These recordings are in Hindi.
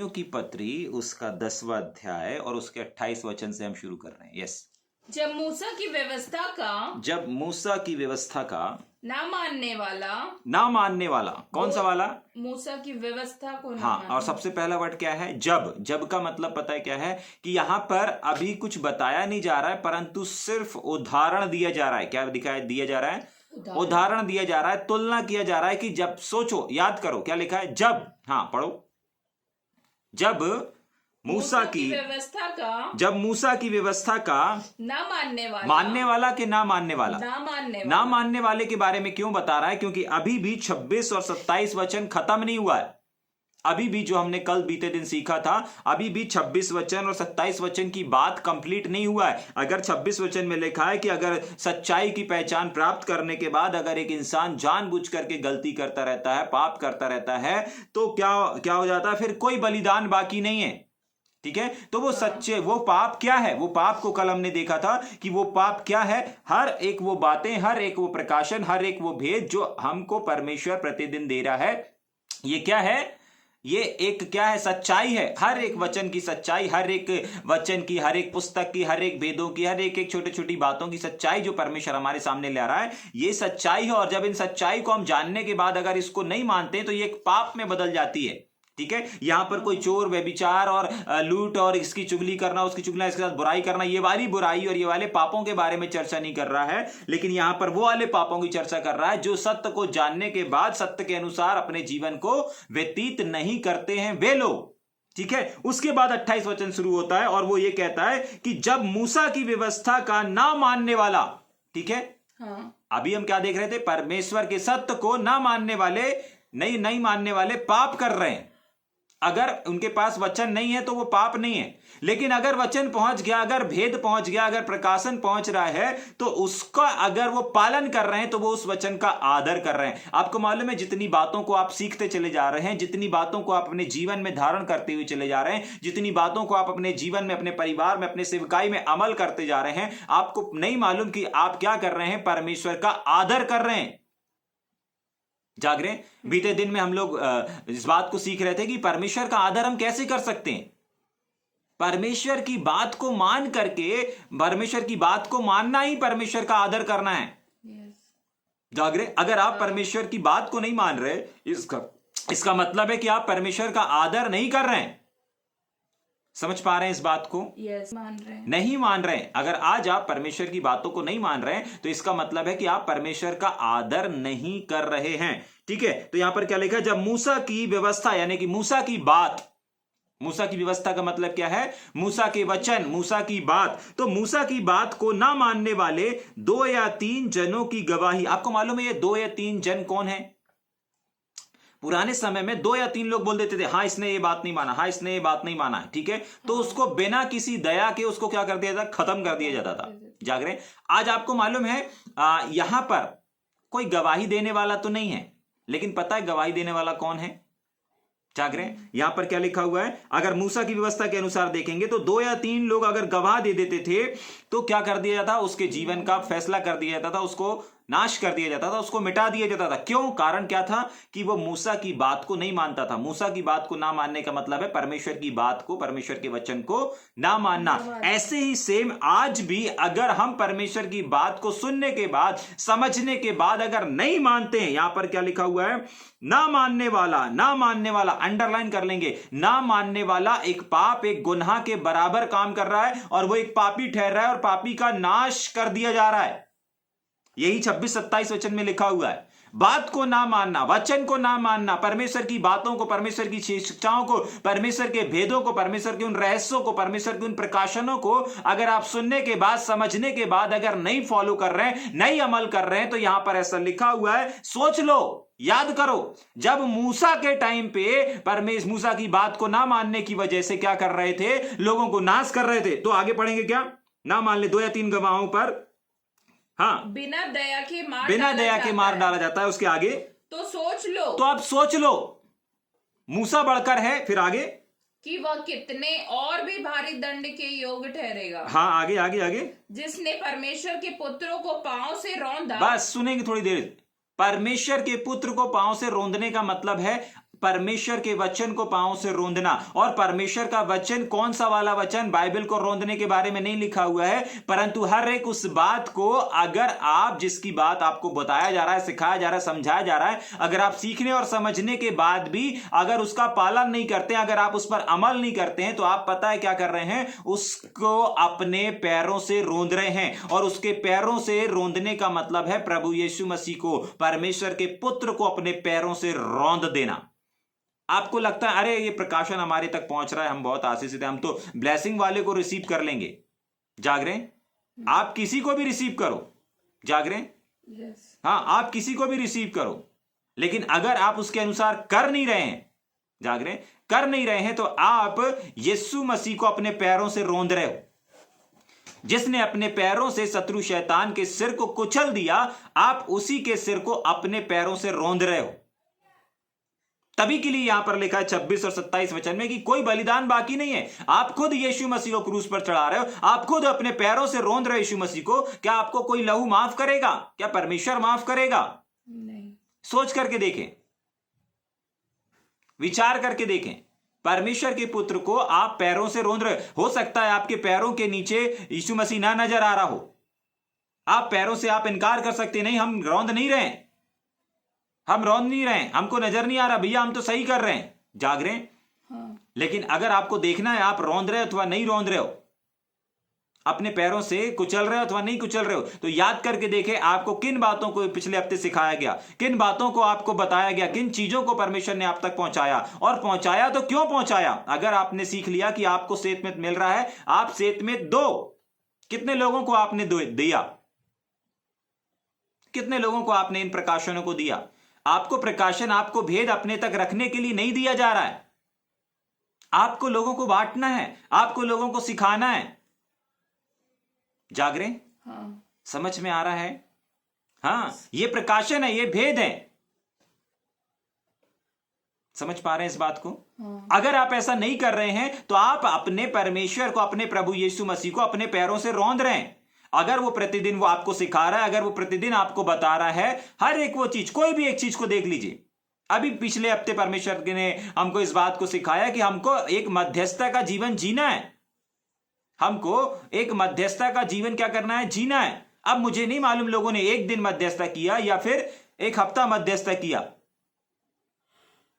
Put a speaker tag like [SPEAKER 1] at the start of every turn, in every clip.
[SPEAKER 1] की पत्री उसका 10वां अध्याय और उसके 28 वचन से हम शुरू कर रहे हैं। यस।
[SPEAKER 2] जब मूसा की व्यवस्था का
[SPEAKER 1] ना मानने वाला कौन
[SPEAKER 2] वो-
[SPEAKER 1] सा वाला?
[SPEAKER 2] मूसा की व्यवस्था को ना
[SPEAKER 1] हाँ,
[SPEAKER 2] मानने
[SPEAKER 1] और सबसे पहला वर्ड क्या है? जब का मतलब पता है क्या है? कि यहां पर अभी कुछ बताया नहीं जा रहा है, परंतु सिर्फ उदाहरण दिया जा रहा है। क्या दिया जा रहा है? उदाहरण दिया जा रहा है, तुलना किया जा रहा है कि जब सोचो, याद करो क्या लिखा है। जब, हाँ पढ़ो। जब मूसा की व्यवस्था का
[SPEAKER 2] ना
[SPEAKER 1] मानने वाला कि ना मानने वाला? ना मानने वाले के बारे में क्यों बता रहा है? क्योंकि अभी भी 26 और 27 वचन खत्म नहीं हुआ है। अभी भी जो हमने कल बीते दिन सीखा था, अभी भी 26 वचन और 27 वचन की बात कंप्लीट नहीं हुआ है। अगर 26 वचन में लिखा है कि अगर सच्चाई की पहचान प्राप्त करने के बाद अगर एक इंसान जानबूझ करके गलती करता रहता है, पाप करता रहता है, तो क्या हो जाता है? फिर कोई बलिदान बाकी नहीं है। ठीक है, तो वो सच्चे, वो पाप क्या है? वो पाप को कल हमने देखा था कि वो पाप क्या है। हर एक वो बातें, हर एक वो प्रकाशन, हर एक वो भेद जो हमको परमेश्वर प्रतिदिन दे रहा है, ये क्या है? ये एक क्या है? सच्चाई है। हर एक वचन की सच्चाई, हर एक वचन की, हर एक पुस्तक की, हर एक वेदों की, हर एक छोटी छोटी बातों की सच्चाई जो परमेश्वर हमारे सामने ले आ रहा है, ये सच्चाई है। और जब इन सच्चाई को हम जानने के बाद अगर इसको नहीं मानते तो ये एक पाप में बदल जाती है। ठीक है, यहां पर कोई चोर, व्यभिचार और लूट और इसकी चुगली करना, उसकी चुगली, इसके साथ बुराई करना, ये वाली बुराई और ये वाले पापों के बारे में चर्चा नहीं कर रहा है, लेकिन यहां पर वो वाले पापों की चर्चा कर रहा है जो सत्य को जानने के बाद सत्य के अनुसार अपने जीवन को व्यतीत नहीं करते हैं वे लोग। ठीक है, उसके बाद 28 वचन शुरू होता है और वो ये कहता है कि जब मूसा की व्यवस्था का ना मानने वाला, ठीक है,
[SPEAKER 2] हाँ।
[SPEAKER 1] अभी हम क्या देख रहे थे? परमेश्वर के सत्य को ना मानने वाले, नहीं मानने वाले पाप कर रहे हैं। अगर उनके पास वचन नहीं है तो वो पाप नहीं है, लेकिन अगर वचन पहुंच गया, अगर भेद पहुंच गया, अगर प्रकाशन पहुंच रहा है, तो उसका अगर वो पालन कर रहे हैं तो वो उस वचन का आदर कर रहे हैं। आपको मालूम है, जितनी बातों को आप सीखते चले जा रहे हैं, जितनी बातों को आप अपने जीवन में धारण करते हुए चले जा रहे हैं, जितनी बातों को आप अपने जीवन में, अपने परिवार में, अपने सेवकाई में अमल करते जा रहे हैं, आपको नहीं मालूम कि आप क्या कर रहे हैं? परमेश्वर का आदर कर रहे हैं। जाग रहे हैं? बीते दिन में हम लोग इस बात को सीख रहे थे कि परमेश्वर का आदर हम कैसे कर सकते हैं। परमेश्वर की बात को मान करके, परमेश्वर की बात को मानना ही परमेश्वर का आदर करना है। जाग रहे? अगर आप परमेश्वर की बात को नहीं मान रहे, इसका मतलब है कि आप परमेश्वर का आदर नहीं कर रहे हैं। समझ पा रहे हैं इस बात को?
[SPEAKER 2] यस, मान रहे हैं।
[SPEAKER 1] नहीं मान रहे हैं। अगर आज आप परमेश्वर की बातों को नहीं मान रहे हैं तो इसका मतलब है कि आप परमेश्वर का आदर नहीं कर रहे हैं। ठीक है, तो यहां पर क्या लिखा है? जब मूसा की व्यवस्था, यानी कि मूसा की बात, मूसा की व्यवस्था का मतलब क्या है? मूसा के वचन, मूसा की बात। तो मूसा की बात को ना मानने वाले 2 या 3 जनों की गवाही। आपको मालूम है ये 2 या 3 जन कौन है? पुराने समय में 2 या 3 लोग बोल देते थे, हाँ इसने ये बात नहीं माना, हाँ इसने ये बात नहीं माना है। ठीक है, तो उसको बिना किसी दया के उसको क्या कर दिया जाता? खत्म कर दिया जाता था। जाग रहे? आज आपको मालूम है यहां पर कोई गवाही देने वाला तो नहीं है, लेकिन पता है गवाही देने वाला कौन है? जाग रहे? यहां पर क्या लिखा हुआ है? अगर मूसा की व्यवस्था के अनुसार देखेंगे तो 2 या 3 लोग अगर गवाह दे देते थे तो क्या कर दिया जाता? उसके जीवन का फैसला कर दिया जाता था, उसको नाश कर दिया जाता था, उसको मिटा दिया जाता था। क्यों? कारण क्या था? कि वो मूसा की बात को नहीं मानता था। मूसा की बात को ना मानने का मतलब है परमेश्वर की बात को, परमेश्वर के वचन को ना मानना। ऐसे ही सेम आज भी अगर हम परमेश्वर की बात को सुनने के बाद, समझने के बाद अगर नहीं मानते हैं, यहां पर क्या लिखा हुआ है? ना मानने वाला, अंडरलाइन कर लेंगे, ना मानने वाला एक पाप, एक गुनाह के बराबर काम कर रहा है और वो एक पापी ठहर रहा है और पापी का नाश कर दिया जा रहा है। यही 26-27 वचन में लिखा हुआ है। बात को ना मानना, वचन को ना मानना, परमेश्वर की बातों को, परमेश्वर की शिक्षाओं को, परमेश्वर के भेदों को, परमेश्वर के उन रहस्यों को, परमेश्वर के उन प्रकाशनों को अगर आप सुनने के बाद, समझने के बाद अगर नहीं फॉलो कर रहे हैं, नहीं अमल कर रहे हैं, तो यहां पर ऐसा लिखा हुआ है, सोच लो, याद करो, जब मूसा के टाइम पे परमेश्वर मूसा की बात को ना मानने की वजह से क्या कर रहे थे? लोगों को नाश कर रहे थे। तो आगे पढ़ेंगे क्या? ना मान ले 2 या 3 गवाहों पर, हाँ,
[SPEAKER 2] बिना दया के
[SPEAKER 1] मार डाला जाता है। उसके आगे
[SPEAKER 2] तो सोच लो,
[SPEAKER 1] तो आप सोच लो, मूसा बढ़कर है, फिर आगे
[SPEAKER 2] कि वह कितने और भी भारी दंड के योग्य ठहरेगा।
[SPEAKER 1] हाँ, आगे आगे आगे,
[SPEAKER 2] जिसने परमेश्वर के पुत्रों को पांव से रौंदा।
[SPEAKER 1] बस सुनेंगे थोड़ी देर। परमेश्वर के पुत्र को पांव से रौंदने का मतलब है परमेश्वर के वचन को पांव से रोंदना। और परमेश्वर का वचन कौन सा वाला वचन? बाइबल को रोंदने के बारे में नहीं लिखा हुआ है, परंतु हर एक उस बात को अगर आप, जिसकी बात आपको बताया जा रहा है, सिखाया जा रहा है, समझाया जा रहा है, अगर आप सीखने और समझने के बाद भी अगर उसका पालन नहीं करते, अगर आप उस पर अमल नहीं करते हैं, तो आप पता है क्या कर रहे हैं? उसको अपने पैरों से रोंद रहे हैं। और उसके पैरों से रोंदने का मतलब है प्रभु यीशु मसीह को, परमेश्वर के पुत्र को अपने पैरों से रौंद देना। आपको लगता है अरे ये प्रकाशन हमारे तक पहुंच रहा है, हम बहुत आशीषित हैं, हम तो ब्लेसिंग वाले को रिसीव कर लेंगे। जाग रहे हैं? आप किसी को भी रिसीव करो। जाग रहे हैं? हाँ, आप किसी को भी रिसीव करो, लेकिन अगर आप उसके अनुसार कर नहीं रहे हैं, जाग रहे हैं, कर नहीं रहे हैं, तो आप यीशु मसीह को अपने पैरों से रोंद रहे हो। जिसने अपने पैरों से शत्रु शैतान के सिर को कुचल दिया, आप उसी के सिर को अपने पैरों से रोंद रहे हो। तभी के लिए यहां पर लिखा है 26 और 27 वचन में कि कोई बलिदान बाकी नहीं है। आप खुद यीशु मसीह को क्रूस पर चढ़ा रहे हो, आप खुद अपने पैरों से रोंद रहे हो यीशु मसीह को। क्या आपको कोई लहू माफ करेगा? क्या परमेश्वर माफ करेगा?
[SPEAKER 2] नहीं।
[SPEAKER 1] सोच करके देखें, विचार करके देखें। परमेश्वर के पुत्र को आप पैरों से रोंद रहे हो सकता है आपके पैरों के नीचे यीशु मसीह ना नजर आ रहा हो, आप पैरों से आप इनकार कर सकते नहीं, हम रौंद नहीं रहे, हम रौंद नहीं रहे, हमको नजर नहीं आ रहा भैया, हम तो सही कर रहे हैं। जाग रहे हैं?
[SPEAKER 2] हाँ।
[SPEAKER 1] लेकिन अगर आपको देखना है आप रौंद रहे हो अथवा नहीं रौंद रहे हो, अपने पैरों से कुचल रहे हो अथवा नहीं कुचल रहे हो, तो याद करके देखें आपको किन बातों को पिछले हफ्ते सिखाया गया, किन बातों को आपको बताया गया, किन चीजों को परमेश्वर ने आप तक पहुंचाया। और पहुंचाया तो क्यों पहुंचाया? अगर आपने सीख लिया कि आपको सेतमेत मिल रहा है, आप सेतमेत दो। कितने लोगों को आपने दिया? कितने लोगों को आपने इन प्रकाशनों को दिया? आपको प्रकाशन, आपको भेद अपने तक रखने के लिए नहीं दिया जा रहा है, आपको लोगों को बांटना है, आपको लोगों को सिखाना है। जाग रहे?
[SPEAKER 2] हाँ।
[SPEAKER 1] समझ में आ रहा है? हाँ, ये प्रकाशन है, ये भेद है। समझ पा रहे हैं इस बात को?
[SPEAKER 2] हाँ।
[SPEAKER 1] अगर आप ऐसा नहीं कर रहे हैं तो आप अपने परमेश्वर को, अपने प्रभु यीशु मसीह को अपने पैरों से रौंद रहे हैं। अगर वो प्रतिदिन वो आपको सिखा रहा है, अगर वो प्रतिदिन आपको बता रहा है हर एक वो चीज, कोई भी एक चीज को देख लीजिए। अभी पिछले हफ्ते परमेश्वर ने हमको इस बात को सिखाया कि हमको एक मध्यस्थता का जीवन जीना है, हमको एक मध्यस्थता का जीवन क्या करना है? जीना है। अब मुझे नहीं मालूम लोगों ने एक दिन मध्यस्थता किया या फिर एक हफ्ता मध्यस्थता किया।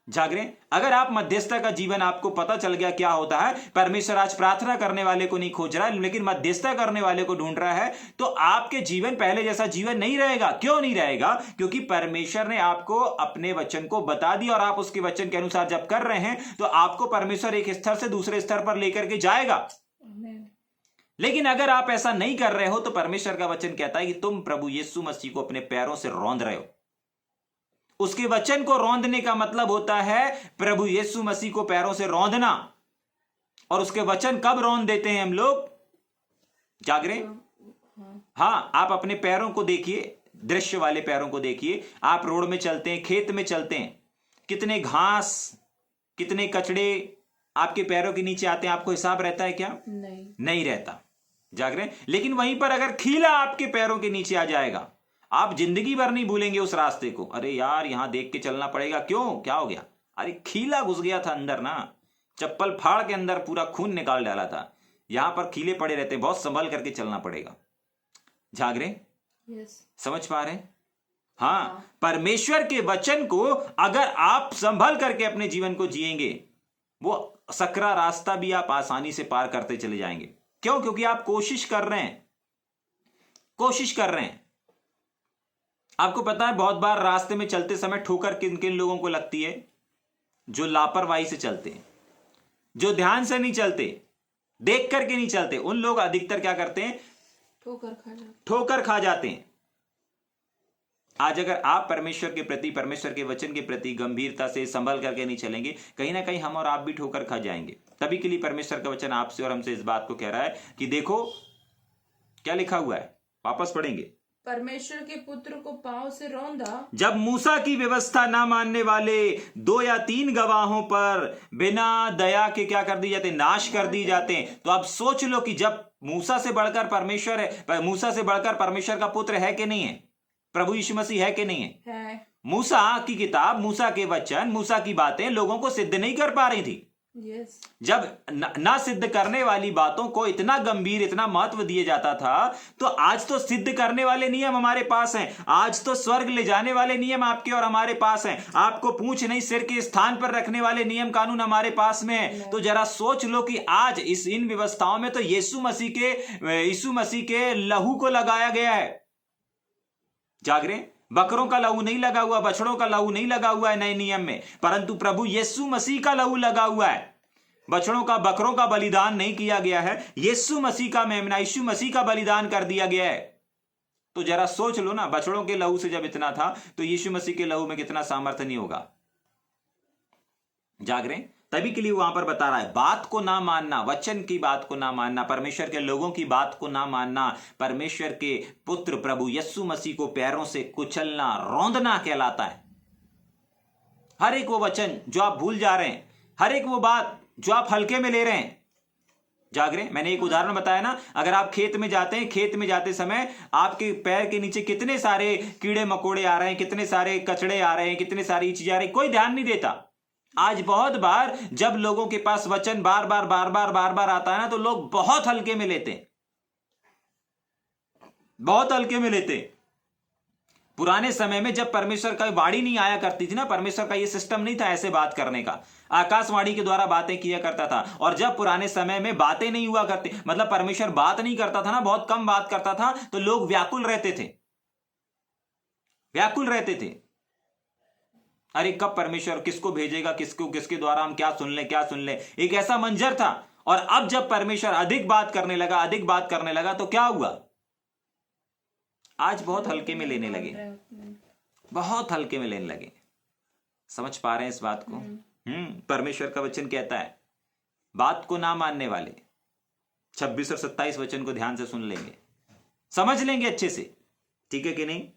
[SPEAKER 1] जाग रहे? अगर आप मध्यस्थता का जीवन, आपको पता चल गया क्या होता है, परमेश्वर आज प्रार्थना करने वाले को नहीं खोज रहा है लेकिन मध्यस्थता करने वाले को ढूंढ रहा है, तो आपके जीवन पहले जैसा जीवन नहीं रहेगा। क्यों नहीं रहेगा? क्योंकि परमेश्वर ने आपको अपने वचन को बता दिया और आप उसके वचन के अनुसार जब कर रहे हैं तो आपको परमेश्वर एक स्तर से दूसरे स्तर पर लेकर के जाएगा। लेकिन अगर आप ऐसा नहीं कर रहे हो तो परमेश्वर का वचन कहता है कि तुम प्रभु यीशु मसीह को अपने पैरों से रौंद रहे हो। उसके वचन को रौंदने का मतलब होता है प्रभु यीशु मसीह को पैरों से रौंदना। और उसके वचन कब रौंद देते हैं हम लोग? जाग रहे? हाँ, आप अपने पैरों को देखिए, दृश्य वाले पैरों को देखिए। आप रोड में चलते हैं, खेत में चलते हैं, कितने घास, कितने कचड़े आपके पैरों के नीचे आते हैं, आपको हिसाब रहता है क्या? नहीं रहता। जाग रहे? लेकिन वहीं पर अगर खीला आपके पैरों के नीचे आ जाएगा, आप जिंदगी भर नहीं भूलेंगे उस रास्ते को। अरे यार, यहां देख के चलना पड़ेगा। क्यों? क्या हो गया? अरे खीला घुस गया था अंदर ना, चप्पल फाड़ के अंदर पूरा खून निकाल डाला था। यहां पर खीले पड़े रहते, बहुत संभल करके चलना पड़ेगा। जाग रहे? समझ पा रहे? हाँ, परमेश्वर के वचन को अगर आप संभल करके अपने जीवन को जिएंगे, वो सकरा रास्ता भी आप आसानी से पार करते चले जाएंगे। क्यों? क्योंकि आप कोशिश कर रहे हैं, कोशिश कर रहे हैं। आपको पता है बहुत बार रास्ते में चलते समय ठोकर किन किन लोगों को लगती है? जो लापरवाही से चलते हैं, जो ध्यान से नहीं चलते, देख करके नहीं चलते, उन लोग अधिकतर क्या करते हैं? ठोकर खा जाते हैं। आज अगर आप परमेश्वर के प्रति, परमेश्वर के वचन के प्रति गंभीरता से संभल करके नहीं चलेंगे, कहीं ना कहीं हम और आप भी ठोकर खा जाएंगे। तभी के लिए परमेश्वर का वचन आपसे और हमसे इस बात को कह रहा है कि देखो क्या लिखा हुआ है। वापस पढ़ेंगे।
[SPEAKER 2] परमेश्वर के पुत्र को पांव से रौंदा।
[SPEAKER 1] जब मूसा की व्यवस्था ना मानने वाले 2 या 3 गवाहों पर बिना दया के क्या कर दी जाते? नाश कर दी जाते हैं। तो आप सोच लो कि जब मूसा से बढ़कर परमेश्वर है, मूसा से बढ़कर परमेश्वर का पुत्र है कि नहीं है? प्रभु यीशु मसीह है कि नहीं है? मूसा की किताब, मूसा के वचन, मूसा की बातें लोगों को सिद्ध नहीं कर पा रही थी।
[SPEAKER 2] यस।
[SPEAKER 1] जब ना सिद्ध करने वाली बातों को इतना गंभीर, इतना महत्व दिया जाता था, तो आज तो सिद्ध करने वाले नियम हमारे पास हैं। आज तो स्वर्ग ले जाने वाले नियम आपके और हमारे पास हैं। आपको पूंछ नहीं सिर के स्थान पर रखने वाले नियम कानून हमारे पास में है। तो जरा सोच लो कि आज इन व्यवस्थाओं में तो यीशु मसीह के लहू को लगाया गया है। जागरे, बकरों का लहू नहीं लगा हुआ, बछड़ों का लहू नहीं लगा हुआ है नए नियम में, परंतु प्रभु यीशु मसीह का लहू लगा हुआ है। बछड़ों का, बकरों का बलिदान नहीं किया गया है, यीशु मसीह का मेमना, यीशु मसीह का बलिदान कर दिया गया है। तो जरा सोच लो ना, बछड़ों के लहू से जब इतना था तो यीशु मसीह के लहू में कितना सामर्थ्य नहीं होगा। जागरे, तभी के लिए वहां पर बता रहा है, बात को ना मानना, वचन की बात को ना मानना, परमेश्वर के लोगों की बात को ना मानना, परमेश्वर के पुत्र प्रभु यीशु मसीह को पैरों से कुचलना, रौंदना कहलाता है। हर एक वो वचन जो आप भूल जा रहे हैं, हर एक वो बात जो आप हल्के में ले रहे हैं। जागरे, मैंने एक उदाहरण बताया ना, अगर आप खेत में जाते हैं, खेत में जाते समय आपके पैर के नीचे कितने सारे कीड़े मकोड़े आ रहे हैं, कितने सारे कचड़े आ रहे हैं, कितनी सारी चीजें आ रही, कोई ध्यान नहीं देता। आज बहुत बार जब लोगों के पास वचन बार बार आता है ना, तो लोग बहुत हल्के में लेते हैं, बहुत हल्के में लेते हैं। पुराने समय में जब परमेश्वर का वाणी नहीं आया करती थी ना, परमेश्वर का ये सिस्टम नहीं था ऐसे बात करने का, आकाशवाणी के द्वारा बातें किया करता था। और जब पुराने समय में बातें नहीं हुआ करती, मतलब परमेश्वर बात नहीं करता था ना, बहुत कम बात करता था, तो लोग व्याकुल रहते थे, व्याकुल रहते थे। अरे कब परमेश्वर किसको भेजेगा, किसके द्वारा हम क्या सुन ले, एक ऐसा मंजर था। और अब जब परमेश्वर अधिक बात करने लगा तो क्या हुआ? आज बहुत हल्के में लेने लगे, बहुत हल्के में लेने लगे। समझ पा रहे हैं इस बात को? परमेश्वर का वचन कहता है, बात को ना मानने वाले 26 और 27 वचन को ध्यान से सुन लेंगे, समझ लेंगे अच्छे से, ठीक है कि नहीं?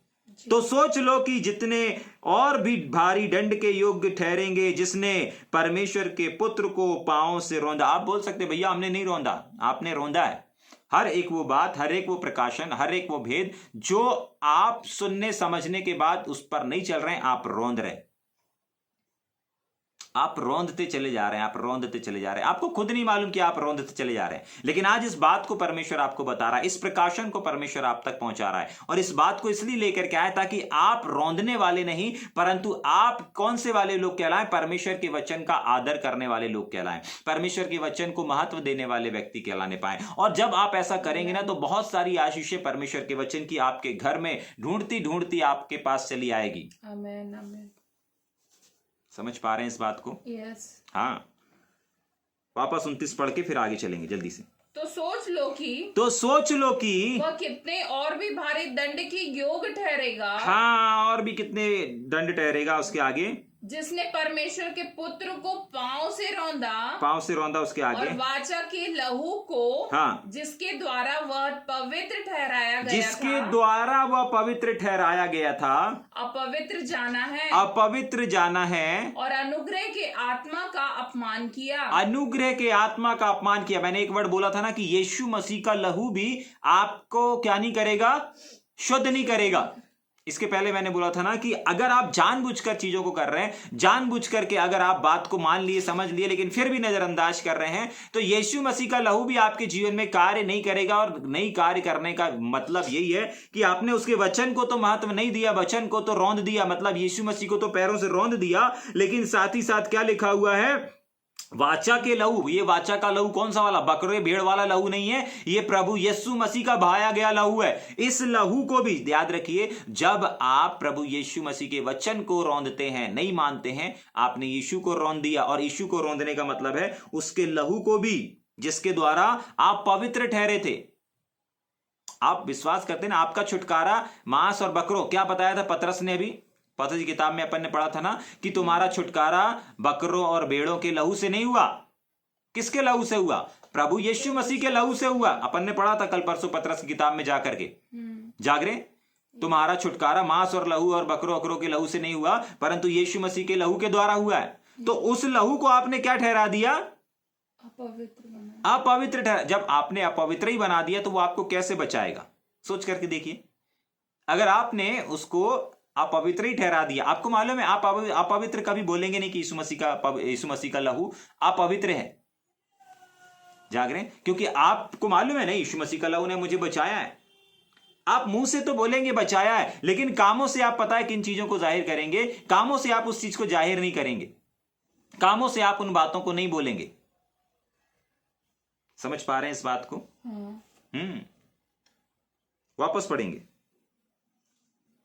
[SPEAKER 1] तो सोच लो कि जितने और भी भारी दंड के योग्य ठहरेंगे जिसने परमेश्वर के पुत्र को पांव से रौंदा। आप बोल सकते भैया हमने नहीं रौंदा, आपने रौंदा है। हर एक वो बात, हर एक वो प्रकाशन, हर एक वो भेद जो आप सुनने समझने के बाद उस पर नहीं चल रहे हैं, आप रौंद रहे, आप रौंदते चले जा रहे हैं, आप रौंदते चले जा रहे हैं। आपको खुद नहीं मालूम कि आप रौंदते चले जा रहे हैं, लेकिन आज इस बात को परमेश्वर आपको बता रहा है, इस प्रकाशन को परमेश्वर आप तक पहुंचा रहा है। और इस बात को इसलिए लेकर के आए ताकि आप रौंदने वाले नहीं, परंतु आप कौन से वाले लोग कहलाएं? परमेश्वर के वचन का आदर करने वाले लोग कहलाएं, परमेश्वर के वचन को महत्व देने वाले व्यक्ति कहलाने पाए। और जब आप ऐसा करेंगे ना, तो बहुत सारी आशीषें परमेश्वर के वचन की आपके घर में ढूंढती ढूंढती आपके पास चली आएगी।
[SPEAKER 2] आमीन, आमीन।
[SPEAKER 1] समझ पा रहे हैं इस बात को?
[SPEAKER 2] यस।
[SPEAKER 1] हाँ, वापस 29 पढ़ के फिर आगे चलेंगे जल्दी से।
[SPEAKER 2] तो सोच लो कि वह कितने और भी भारी दंड के योग ठहरेगा।
[SPEAKER 1] हाँ, और भी कितने दंड ठहरेगा उसके आगे,
[SPEAKER 2] जिसने परमेश्वर के पुत्र को पांव से रौंदा,
[SPEAKER 1] उसके आगे,
[SPEAKER 2] और वाचा के लहू को,
[SPEAKER 1] हाँ,
[SPEAKER 2] जिसके द्वारा वह पवित्र
[SPEAKER 1] ठहराया गया था,
[SPEAKER 2] अपवित्र जाना है और अनुग्रह के आत्मा का अपमान किया। मैंने एक वर्ड बोला था ना कि यीशु मसीह का लहू भी आपको क्या नहीं करेगा? शुद्ध नहीं करेगा। इसके पहले मैंने बोला था ना कि अगर आप जानबूझकर चीजों को कर रहे हैं, जानबूझ करके अगर आप बात को मान लिए, समझ लिए, लेकिन फिर भी नजरअंदाज कर रहे हैं, तो यीशु मसीह का लहू भी आपके जीवन में कार्य नहीं करेगा। और नहीं कार्य करने का मतलब यही है कि आपने उसके वचन को तो महत्व नहीं दिया, वचन को तो रौंद दिया, मतलब यीशु मसीह को तो पैरों से रौंद दिया, लेकिन साथ ही साथ क्या लिखा हुआ है? वाचा के लहू। ये वाचा का लहू कौन सा वाला? बकरे भेड़ वाला लहू नहीं है, ये प्रभु यीशु मसीह का बहाया गया लहू है। इस लहू को भी याद रखिए, जब आप प्रभु यीशु मसीह के वचन को रौंदते हैं, नहीं मानते हैं, आपने यीशु को रौंद दिया। और यीशु को रौंदने का मतलब है उसके लहू को भी, जिसके द्वारा आप पवित्र ठहरे थे। आप विश्वास करते हैं ना, आपका छुटकारा मांस और बकरों, क्या बताया था पतरस ने? अभी पतरस की किताब में अपन ने पढ़ा था ना कि तुम्हारा छुटकारा बकरों और भेड़ों के लहू से नहीं हुआ। किसके लहू से हुआ? प्रभु यीशु मसीह के लहू से हुआ। अपन ने पढ़ा था कल परसों पतरस की किताब में जाकर के। जागरे, तुम्हारा छुटकारा मांस और लहू और बकरों के लहू से नहीं हुआ, परंतु यीशु मसीह के लहू के द्वारा हुआ है। तो उस लहू को आपने क्या ठहरा दिया? अपवित्र ठहरा। जब आपने अपवित्र ही बना दिया तो वो आपको कैसे बचाएगा? सोच करके देखिए। अगर आपने उसको अपवित्र ही ठहरा दिया। आपको मालूम है आप अपवित्र कभी बोलेंगे नहीं कि यीशु मसीह का लहू अपवित्र है। जाग रहे हैं? क्योंकि आपको मालूम है ना यीशु मसीह का लहू ने मुझे बचाया है। आप मुंह से तो बोलेंगे बचाया है, लेकिन कामों से आप पता है किन चीजों को जाहिर करेंगे। कामों से आप उस चीज को जाहिर नहीं करेंगे, कामों से आप उन बातों को नहीं बोलेंगे। समझ पा रहे हैं इस बात को? वापस पढ़ेंगे।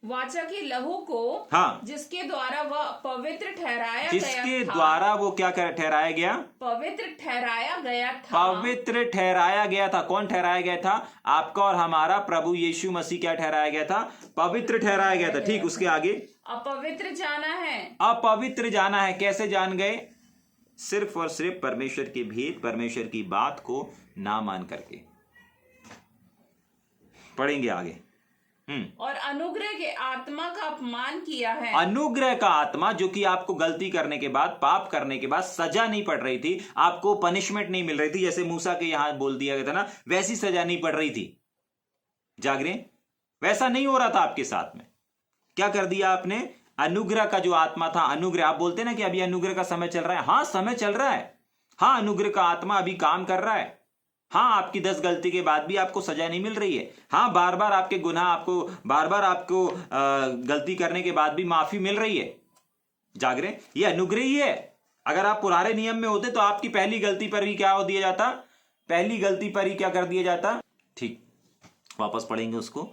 [SPEAKER 3] वाचा के लहू को,
[SPEAKER 2] हाँ,
[SPEAKER 3] जिसके द्वारा वह पवित्र ठहराया गया था,
[SPEAKER 2] जिसके द्वारा वो क्या ठहराया गया?
[SPEAKER 3] पवित्र ठहराया गया था।
[SPEAKER 2] पवित्र ठहराया गया था। कौन ठहराया गया था? आपका और हमारा प्रभु यीशु मसीह क्या ठहराया गया था? पवित्र ठहराया गया था। ठीक, उसके आगे
[SPEAKER 3] अपवित्र जाना है।
[SPEAKER 2] अपवित्र जाना है। कैसे जान गए? सिर्फ और सिर्फ परमेश्वर के भेद, परमेश्वर की बात को ना मान करके। पढ़ेंगे आगे।
[SPEAKER 3] और अनुग्रह के आत्मा का अपमान किया है।
[SPEAKER 2] अनुग्रह का आत्मा, जो कि आपको गलती करने के बाद, पाप करने के बाद सजा नहीं पड़ रही थी, आपको पनिशमेंट नहीं मिल रही थी, जैसे मूसा के यहां बोल दिया गया था ना, वैसी सजा नहीं पड़ रही थी। जाग रहे? वैसा नहीं हो रहा था आपके साथ में। क्या कर दिया आपने? अनुग्रह का जो आत्मा था, अनुग्रह, आप बोलते ना कि अभी अनुग्रह का समय चल रहा है। हाँ, समय चल रहा है। हाँ, अनुग्रह का आत्मा अभी काम कर रहा है। हाँ, आपकी 10 गलती के बाद भी आपको सजा नहीं मिल रही है। हाँ, बार बार आपके गुनाह, आपको बार बार आपको गलती करने के बाद भी माफी मिल रही है। जाग रहे? ये अनुग्रह ही है। अगर आप पुराने नियम में होते तो आपकी पहली गलती पर ही क्या हो दिया जाता? पहली गलती पर ही क्या कर दिया जाता? ठीक, वापस पढ़ेंगे उसको।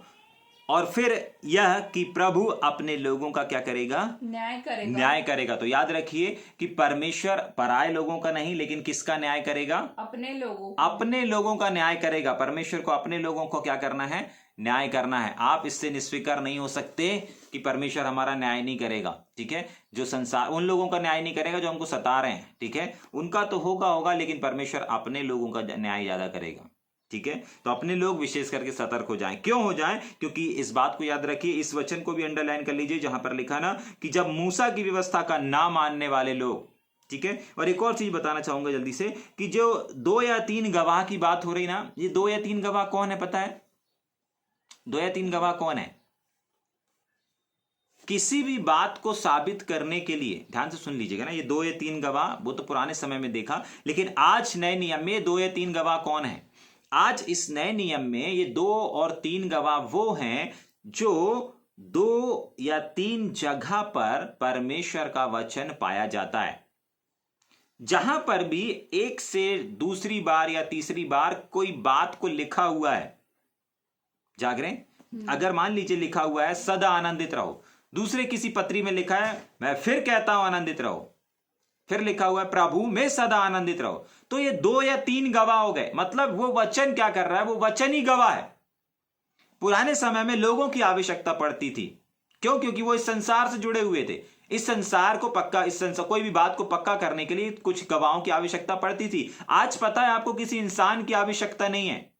[SPEAKER 2] और फिर यह कि प्रभु अपने लोगों का क्या करेगा?
[SPEAKER 3] न्याय करेगा।
[SPEAKER 2] न्याय करेगा। तो याद रखिए कि परमेश्वर पराये लोगों का नहीं, लेकिन किसका न्याय करेगा?
[SPEAKER 3] अपने लोगों।
[SPEAKER 2] अपने लोगों का न्याय करेगा। परमेश्वर को अपने लोगों को क्या करना है? न्याय करना है। आप इससे निस्वीकार नहीं हो सकते कि परमेश्वर हमारा न्याय नहीं करेगा। ठीक है? जो संसार, उन लोगों का न्याय नहीं करेगा जो हमको सता रहे हैं। ठीक है? उनका तो होगा, लेकिन परमेश्वर अपने लोगों का न्याय ज्यादा करेगा। ठीक है? तो अपने लोग विशेष करके सतर्क हो जाएं। क्यों हो जाएं? क्योंकि इस बात को याद रखिए, इस वचन को भी अंडरलाइन कर लीजिए जहां पर लिखा ना कि जब मूसा की व्यवस्था का ना मानने वाले लोग, ठीक है? और एक और चीज बताना चाहूंगा जल्दी से कि जो 2 या 3 गवाह की बात हो रही ना, ये 2 या 3 गवाह कौन है पता है? 2 या 3 गवाह कौन है? किसी भी बात को साबित करने के लिए, ध्यान से सुन लीजिएगा ना, ये 2 या 3 गवाह वो तो पुराने समय में देखा, लेकिन आज नए नियम में 2 या 3 गवाह कौन है? आज इस नए नियम में ये 2 और 3 गवाह वो हैं जो 2 या 3 जगह पर परमेश्वर का वचन पाया जाता है। जहां पर भी एक से दूसरी बार या तीसरी बार कोई बात को लिखा हुआ है। जाग रहे? अगर मान लीजिए लिखा हुआ है सदा आनंदित रहो, दूसरे किसी पत्री में लिखा है मैं फिर कहता हूं आनंदित रहो, फिर लिखा हुआ है प्रभु में सदा आनंदित रहो, तो ये 2 या 3 गवाह हो गए। मतलब वो वचन क्या कर रहा है? वो वचन ही गवाह है। पुराने समय में लोगों की आवश्यकता पड़ती थी। क्यों? क्योंकि वो इस संसार से जुड़े हुए थे। इस संसार को पक्का, कोई भी बात को पक्का करने के लिए कुछ गवाहों की आवश्यकता पड़ती थी। आज पता है आपको किसी इंसान की आवश्यकता नहीं है।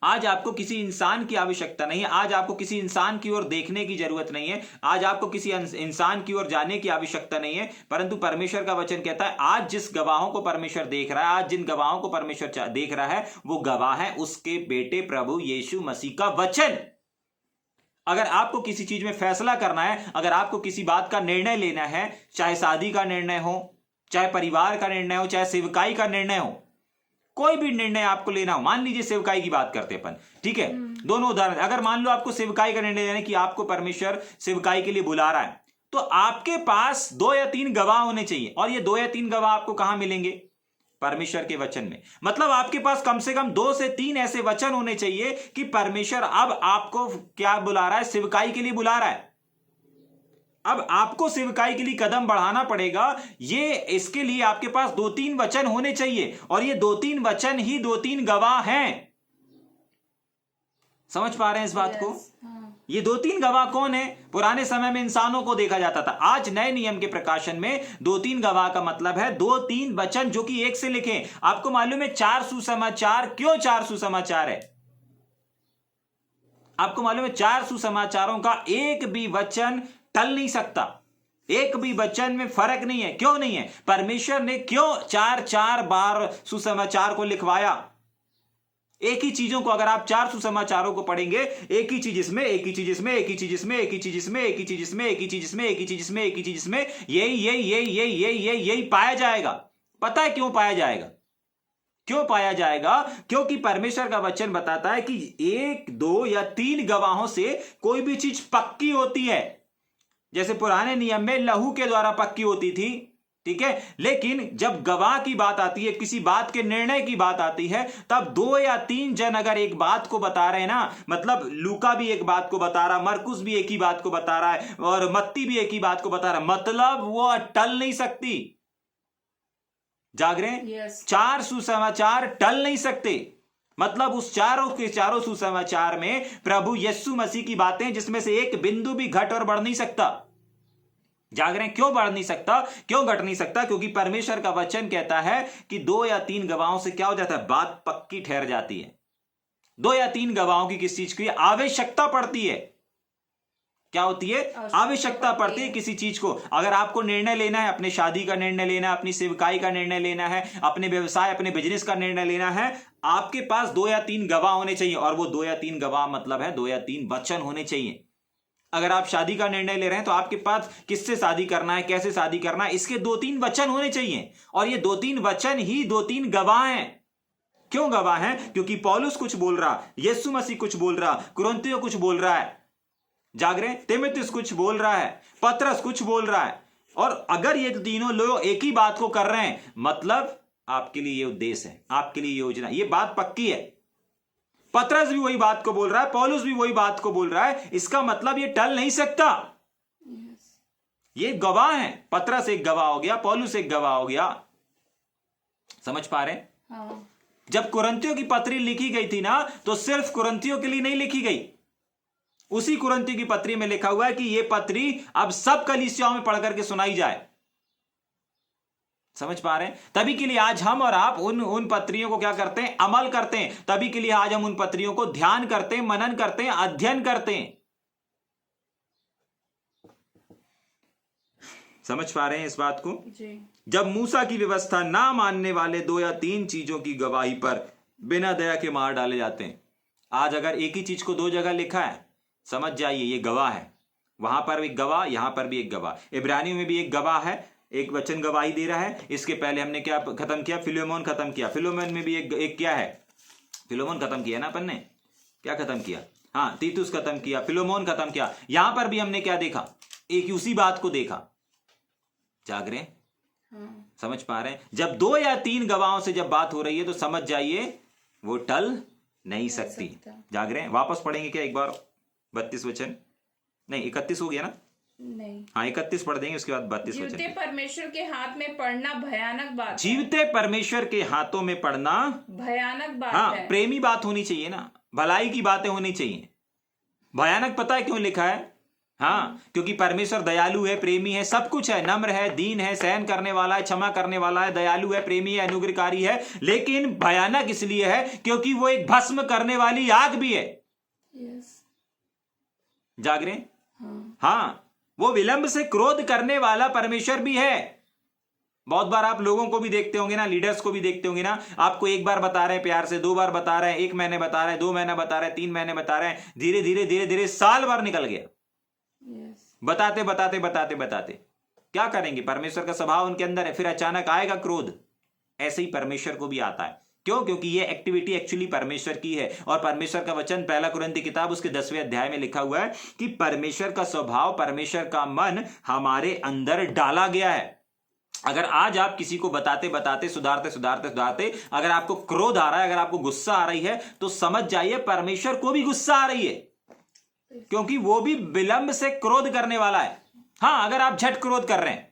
[SPEAKER 2] आज आपको किसी इंसान की आवश्यकता नहीं है। आज आपको किसी इंसान की ओर देखने की जरूरत नहीं है। आज आपको किसी इंसान की ओर जाने की आवश्यकता नहीं है। परंतु परमेश्वर का वचन कहता है आज जिस गवाहों को परमेश्वर देख रहा है, आज जिन गवाहों को परमेश्वर देख रहा है, वो गवाह है उसके बेटे प्रभु यीशु मसीह का वचन। अगर आपको किसी चीज में फैसला करना है, अगर आपको किसी बात का निर्णय लेना है, चाहे शादी का निर्णय हो, चाहे परिवार का निर्णय हो, चाहे सेवकाई का निर्णय हो, कोई भी निर्णय आपको लेना हो, मान लीजिए सेवकाई की बात करते अपन, ठीक है? दोनों उदाहरण, अगर मान लो आपको सेवकाई का निर्णय लेना है कि आपको परमेश्वर सेवकाई के लिए बुला रहा है, तो आपके पास 2 या 3 गवाह होने चाहिए। और ये 2 या 3 गवाह आपको कहां मिलेंगे? परमेश्वर के वचन में। मतलब आपके पास कम से कम 2 से 3 ऐसे वचन होने चाहिए कि परमेश्वर अब आपको क्या बुला रहा है? सेवकाई के लिए बुला रहा है। अब आपको सेवकाई के लिए कदम बढ़ाना पड़ेगा। ये इसके लिए आपके पास 2-3 वचन होने चाहिए, और ये 2-3 वचन ही 2-3 गवाह हैं। समझ पा रहे हैं इस बात को? ये 2-3 गवाह कौन है? पुराने समय में इंसानों को देखा जाता था। आज नए नियम के प्रकाशन में 2-3 गवाह का मतलब है 2-3 वचन जो कि एक से लिखे। आपको मालूम है 4 सुसमाचार क्यों 4 सुसमाचार है? आपको मालूम है 4 सुसमाचारों का एक भी वचन टल नहीं सकता। एक भी वचन में फर्क नहीं है। क्यों नहीं है? परमेश्वर ने क्यों 4-4 बार सुसमाचार को लिखवाया?
[SPEAKER 1] एक ही चीजों को अगर आप 4 सुसमाचारों को पढ़ेंगे, एक ही चीज इसमें, एक ही चीज इसमें, एक ही चीज इसमें, एक ही चीज इसमें, एक ही चीज इसमें, एक ही चीज इसमें, एक ही चीज इसमें, एक ही चीज इसमें, यही पाया जाएगा। पता है क्यों पाया जाएगा? क्यों पाया जाएगा? क्योंकि परमेश्वर का वचन बताता है कि 1, 2 या 3 गवाहों से कोई भी चीज पक्की होती है। जैसे पुराने नियम में लहू के द्वारा पक्की होती थी, ठीक है, लेकिन जब गवाह की बात आती है, किसी बात के निर्णय की बात आती है, तब 2 या 3 जन अगर एक बात को बता रहे हैं ना, मतलब लूका भी एक बात को बता रहा, मरकुस भी एक ही बात को बता रहा है और मत्ती भी एक ही बात को बता रहा है, मतलब वो टल नहीं सकती। जाग रहे हैं?
[SPEAKER 3] Yes.
[SPEAKER 1] 4 सुसमाचार टल नहीं सकते। मतलब उस चारों के चारों सुसमाचार में प्रभु यीशु मसीह की बातें, जिसमें से एक बिंदु भी घट और बढ़ नहीं सकता। जाग रहे हैं? क्यों बढ़ नहीं सकता, क्यों घट नहीं सकता? क्योंकि परमेश्वर का वचन कहता है कि 2 या 3 गवाहों से क्या हो जाता है? बात पक्की ठहर जाती है। 2 या 3 गवाहों की किस चीज की आवश्यकता पड़ती है? क्या होती है? आवश्यकता पड़ती है किसी चीज को। अगर आपको निर्णय लेना है, अपने शादी का निर्णय लेना है, अपनी सेवकाई का निर्णय लेना है, अपने व्यवसाय, अपने बिजनेस का निर्णय लेना है, आपके पास 2 या 3 गवाह होने चाहिए। और वो 2 या 3 गवाह मतलब है 2 या 3 वचन होने चाहिए। अगर आप शादी का निर्णय ले रहे हैं तो आपके पास किससे शादी करना है, कैसे शादी करना है, इसके 2-3 वचन होने चाहिए। और ये 2-3 वचन ही 2-3 गवाह हैं। क्यों गवाह हैं? क्योंकि पौलुस कुछ बोल रहा, यीशु मसीह कुछ बोल रहा, कुरिन्थियों कुछ बोल रहा है, जाग रहे हैं, तीमुथियुस कुछ बोल रहा है, पतरस कुछ बोल रहा है। और अगर ये तीनों लोग एक ही बात को कर रहे हैं, मतलब आपके लिए ये उद्देश्य है, आपके लिए योजना, ये बात पक्की है। पतरस भी वही बात को बोल रहा है, पौलुस भी वही बात को बोल रहा है, इसका मतलब ये टल नहीं सकता। ये गवाह है। पतरस एक गवाह हो गया, पौलुस एक गवाह हो गया। समझ पा रहे हैं?
[SPEAKER 3] हाँ।
[SPEAKER 1] जब कुरिन्थियों की पत्री लिखी गई थी ना, तो सिर्फ कुरिन्थियों के लिए नहीं लिखी गई। उसी कुरिन्थियों की पत्री में लिखा हुआ है कि यह पत्री अब सब कलीसियाओं में पढ़ करके सुनाई जाए। समझ पा रहे हैं? तभी के लिए आज हम और आप उन पत्रियों को क्या करते हैं? अमल करते हैं। तभी के लिए आज हम उन पत्रियों को ध्यान करते हैं, मनन करते हैं, अध्ययन करते हैं। समझ पा रहे हैं इस बात को?
[SPEAKER 3] जी।
[SPEAKER 1] जब मूसा की व्यवस्था ना मानने वाले 2 या 3 चीजों की गवाही पर बिना दया के मार डाले जाते हैं। आज अगर एक ही चीज को 2 जगह लिखा है, समझ जाइए ये गवाह है। वहां पर एक गवाह, यहां पर भी एक गवाह। इब्रानियों में भी एक गवाह है, एक वचन गवाही दे रहा है। इसके पहले हमने क्या खत्म किया? फिलोमोन खत्म किया। फिलोमोन में भी एक क्या है? फिलोमोन खत्म किया ना अपन ने? क्या खत्म किया? हाँ, तीतुस खत्म किया, फिलोमोन खत्म किया। यहां पर भी हमने क्या देखा? एक उसी बात को देखा। जाग रहे हैं?
[SPEAKER 3] हाँ।
[SPEAKER 1] समझ पा रहे हैं? जब 2 या 3 गवाहों से जब बात हो रही है तो समझ जाइए वो टल नहीं सकती। जाग रहे हैं? वापस पढ़ेंगे क्या एक बार? 32 वचन नहीं, 31 हो गया ना?
[SPEAKER 3] नहीं।
[SPEAKER 1] हाँ, 31 पढ़ देंगे, उसके बाद 32 वचन।
[SPEAKER 3] जीवते परमेश्वर के हाथ में पढ़ना भयानक बात है।
[SPEAKER 1] जीवते परमेश्वर के हाथों में पढ़ना
[SPEAKER 3] भयानक बात
[SPEAKER 1] हाँ,
[SPEAKER 3] है।
[SPEAKER 1] प्रेमी बात होनी चाहिए ना, भलाई की बातें होनी चाहिए। भयानक पता है क्यों लिखा है? हाँ, क्योंकि परमेश्वर दयालु है, प्रेमी है, सब कुछ है, नम्र है, दीन है, सहन करने वाला है, क्षमा करने वाला है, दयालु है, प्रेमी है, अनुग्रहकारी है। लेकिन भयानक इसलिए है क्योंकि वो एक भस्म करने वाली आग भी है।
[SPEAKER 3] यस।
[SPEAKER 1] जाग रहे हैं?
[SPEAKER 3] हाँ।
[SPEAKER 1] हाँ, वो विलंब से क्रोध करने वाला परमेश्वर भी है। बहुत बार आप लोगों को भी देखते होंगे ना, लीडर्स को भी देखते होंगे ना, आपको एक बार बता रहे हैं प्यार से, 2 बार बता रहे हैं, 1 महीने बता रहे हैं, 2 महीने बता रहे हैं, 3 महीने बता रहे हैं, धीरे धीरे धीरे धीरे साल भर निकल गया।
[SPEAKER 3] यस।
[SPEAKER 1] बताते बताते बताते बताते क्या करेंगे? परमेश्वर का स्वभाव उनके अंदर है, फिर अचानक आएगा क्रोध। ऐसे ही परमेश्वर को भी आता है। क्यों? क्योंकि ये एक्टिविटी एक्चुअली परमेश्वर की है। और परमेश्वर का वचन 1 कुरिन्थी किताब उसके 10वें अध्याय में लिखा हुआ है कि परमेश्वर का स्वभाव, परमेश्वर का मन हमारे अंदर डाला गया है। अगर आज आप किसी को बताते बताते, सुधारते सुधारते सुधारते अगर आपको क्रोध आ रहा है, अगर आपको गुस्सा आ रही है, तो समझ जाइए परमेश्वर को भी गुस्सा आ रही है, क्योंकि वो भी विलंब से क्रोध करने वाला है। हाँ, अगर आप झट क्रोध कर रहे हैं,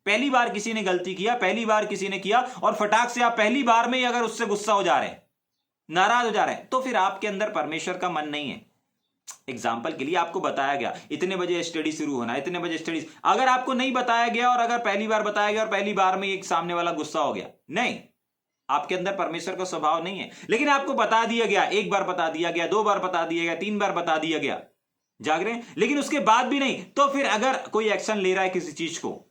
[SPEAKER 1] पहली बार किसी ने गलती किया, पहली बार किसी ने किया और फटाक से आप पहली बार में ही अगर उससे गुस्सा हो जा रहे हैं, नाराज हो जा रहे हैं, तो फिर आपके अंदर परमेश्वर का मन नहीं है। एग्जाम्पल के लिए आपको बताया गया इतने बजे स्टडी शुरू होना है, इतने बजे स्टडी, अगर आपको नहीं बताया गया और अगर पहली बार बताया गया और पहली बार में एक सामने वाला गुस्सा हो गया, नहीं, आपके अंदर परमेश्वर का स्वभाव नहीं है। लेकिन आपको बता दिया गया, 1 बार बता दिया गया, 2 बार बता दिया गया, 3 बार बता दिया गया, जाग रहे हैं, लेकिन उसके बाद भी नहीं, तो फिर अगर कोई एक्शन ले रहा है किसी चीज को,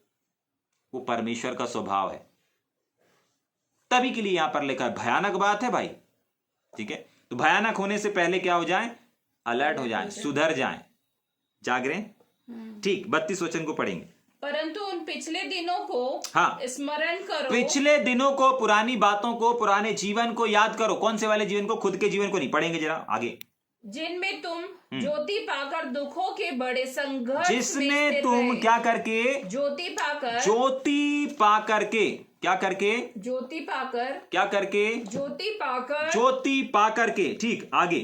[SPEAKER 1] वो परमेश्वर का स्वभाव है। तभी के लिए यहां पर लिखा है, भयानक बात है भाई। ठीक है, तो भयानक होने से पहले क्या हो जाए? अलर्ट हो जाए, सुधर जाए, जाग रहे हैं? ठीक, 32 वचन को पढ़ेंगे।
[SPEAKER 3] परंतु उन पिछले दिनों को
[SPEAKER 1] हाँ।
[SPEAKER 3] स्मरण करो।
[SPEAKER 1] पिछले दिनों को, पुरानी बातों को, पुराने जीवन को याद करो। कौन से वाले जीवन को? खुद के जीवन को नहीं। पढ़ेंगे जरा आगे।
[SPEAKER 3] जिनमें तुम ज्योति पाकर दुखों के बड़े संघर्ष में
[SPEAKER 1] जिसने
[SPEAKER 3] स्थिर
[SPEAKER 1] तुम
[SPEAKER 3] रहे।
[SPEAKER 1] क्या करके?
[SPEAKER 3] ज्योति पाकर,
[SPEAKER 1] ज्योति पा करके, क्या करके?
[SPEAKER 3] ज्योति पाकर,
[SPEAKER 1] क्या करके?
[SPEAKER 3] ज्योति पाकर,
[SPEAKER 1] ज्योति पा करके। ठीक, आगे।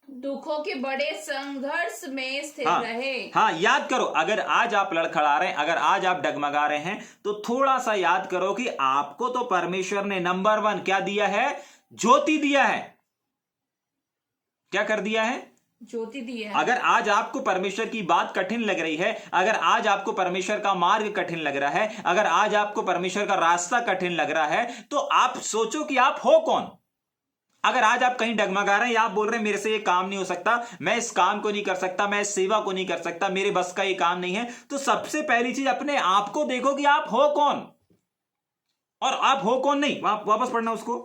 [SPEAKER 3] दुखों के बड़े संघर्ष में स्थिर
[SPEAKER 1] हाँ,
[SPEAKER 3] रहे।
[SPEAKER 1] हाँ, याद करो। अगर आज आप लड़खड़ा रहे हैं, अगर आज आप डगमगा रहे हैं, तो थोड़ा सा याद करो कि आपको तो परमेश्वर ने नंबर 1 क्या दिया है? ज्योति दिया है। क्या कर दिया है?
[SPEAKER 3] ज्योति दी है।
[SPEAKER 1] अगर आज आपको परमेश्वर की बात कठिन लग रही है, अगर आज आपको परमेश्वर का मार्ग कठिन लग रहा है, अगर आज आपको परमेश्वर का रास्ता कठिन लग रहा है, तो आप सोचो कि आप हो कौन। अगर आज आप कहीं डगमगा रहे हैं या आप बोल रहे हैं मेरे से ये काम नहीं हो सकता, मैं इस काम को नहीं कर सकता, मैं इस सेवा को नहीं कर सकता, मेरे बस का ये काम नहीं है, तो सबसे पहली चीज अपने आप को देखो कि आप हो कौन। और आप हो कौन नहीं, वापस पढ़ना उसको,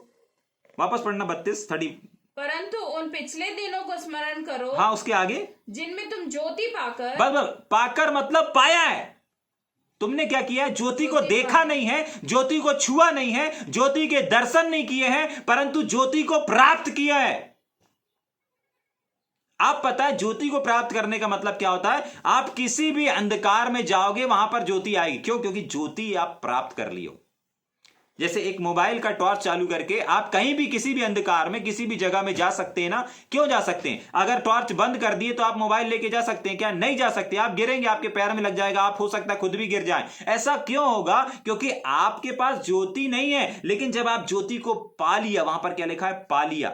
[SPEAKER 1] वापस पढ़ना 32:30।
[SPEAKER 3] परंतु उन पिछले दिनों को स्मरण करो।
[SPEAKER 1] हाँ, उसके आगे।
[SPEAKER 3] जिनमें तुम ज्योति पाकर,
[SPEAKER 1] बस पाकर मतलब पाया है। तुमने क्या किया? ज्योति को देखा नहीं है, ज्योति को छुआ नहीं है, ज्योति के दर्शन नहीं किए हैं, परंतु ज्योति को प्राप्त किया है। आप पता है ज्योति को प्राप्त करने का मतलब क्या होता है? आप किसी भी अंधकार में जाओगे, वहां पर ज्योति आएगी। क्यों? क्योंकि ज्योति आप प्राप्त कर लियो। जैसे एक मोबाइल का टॉर्च चालू करके आप कहीं भी किसी भी अंधकार में किसी भी जगह में जा सकते हैं ना। क्यों जा सकते हैं? अगर टॉर्च बंद कर दिए तो आप मोबाइल लेके जा सकते हैं क्या? नहीं जा सकते। आप गिरेंगे, आपके पैर में लग जाएगा, आप हो सकता है खुद भी गिर जाएं। ऐसा क्यों होगा? क्योंकि आपके पास ज्योति नहीं है। लेकिन जब आप ज्योति को पा लिया, वहां पर क्या लिखा है? पा लिया।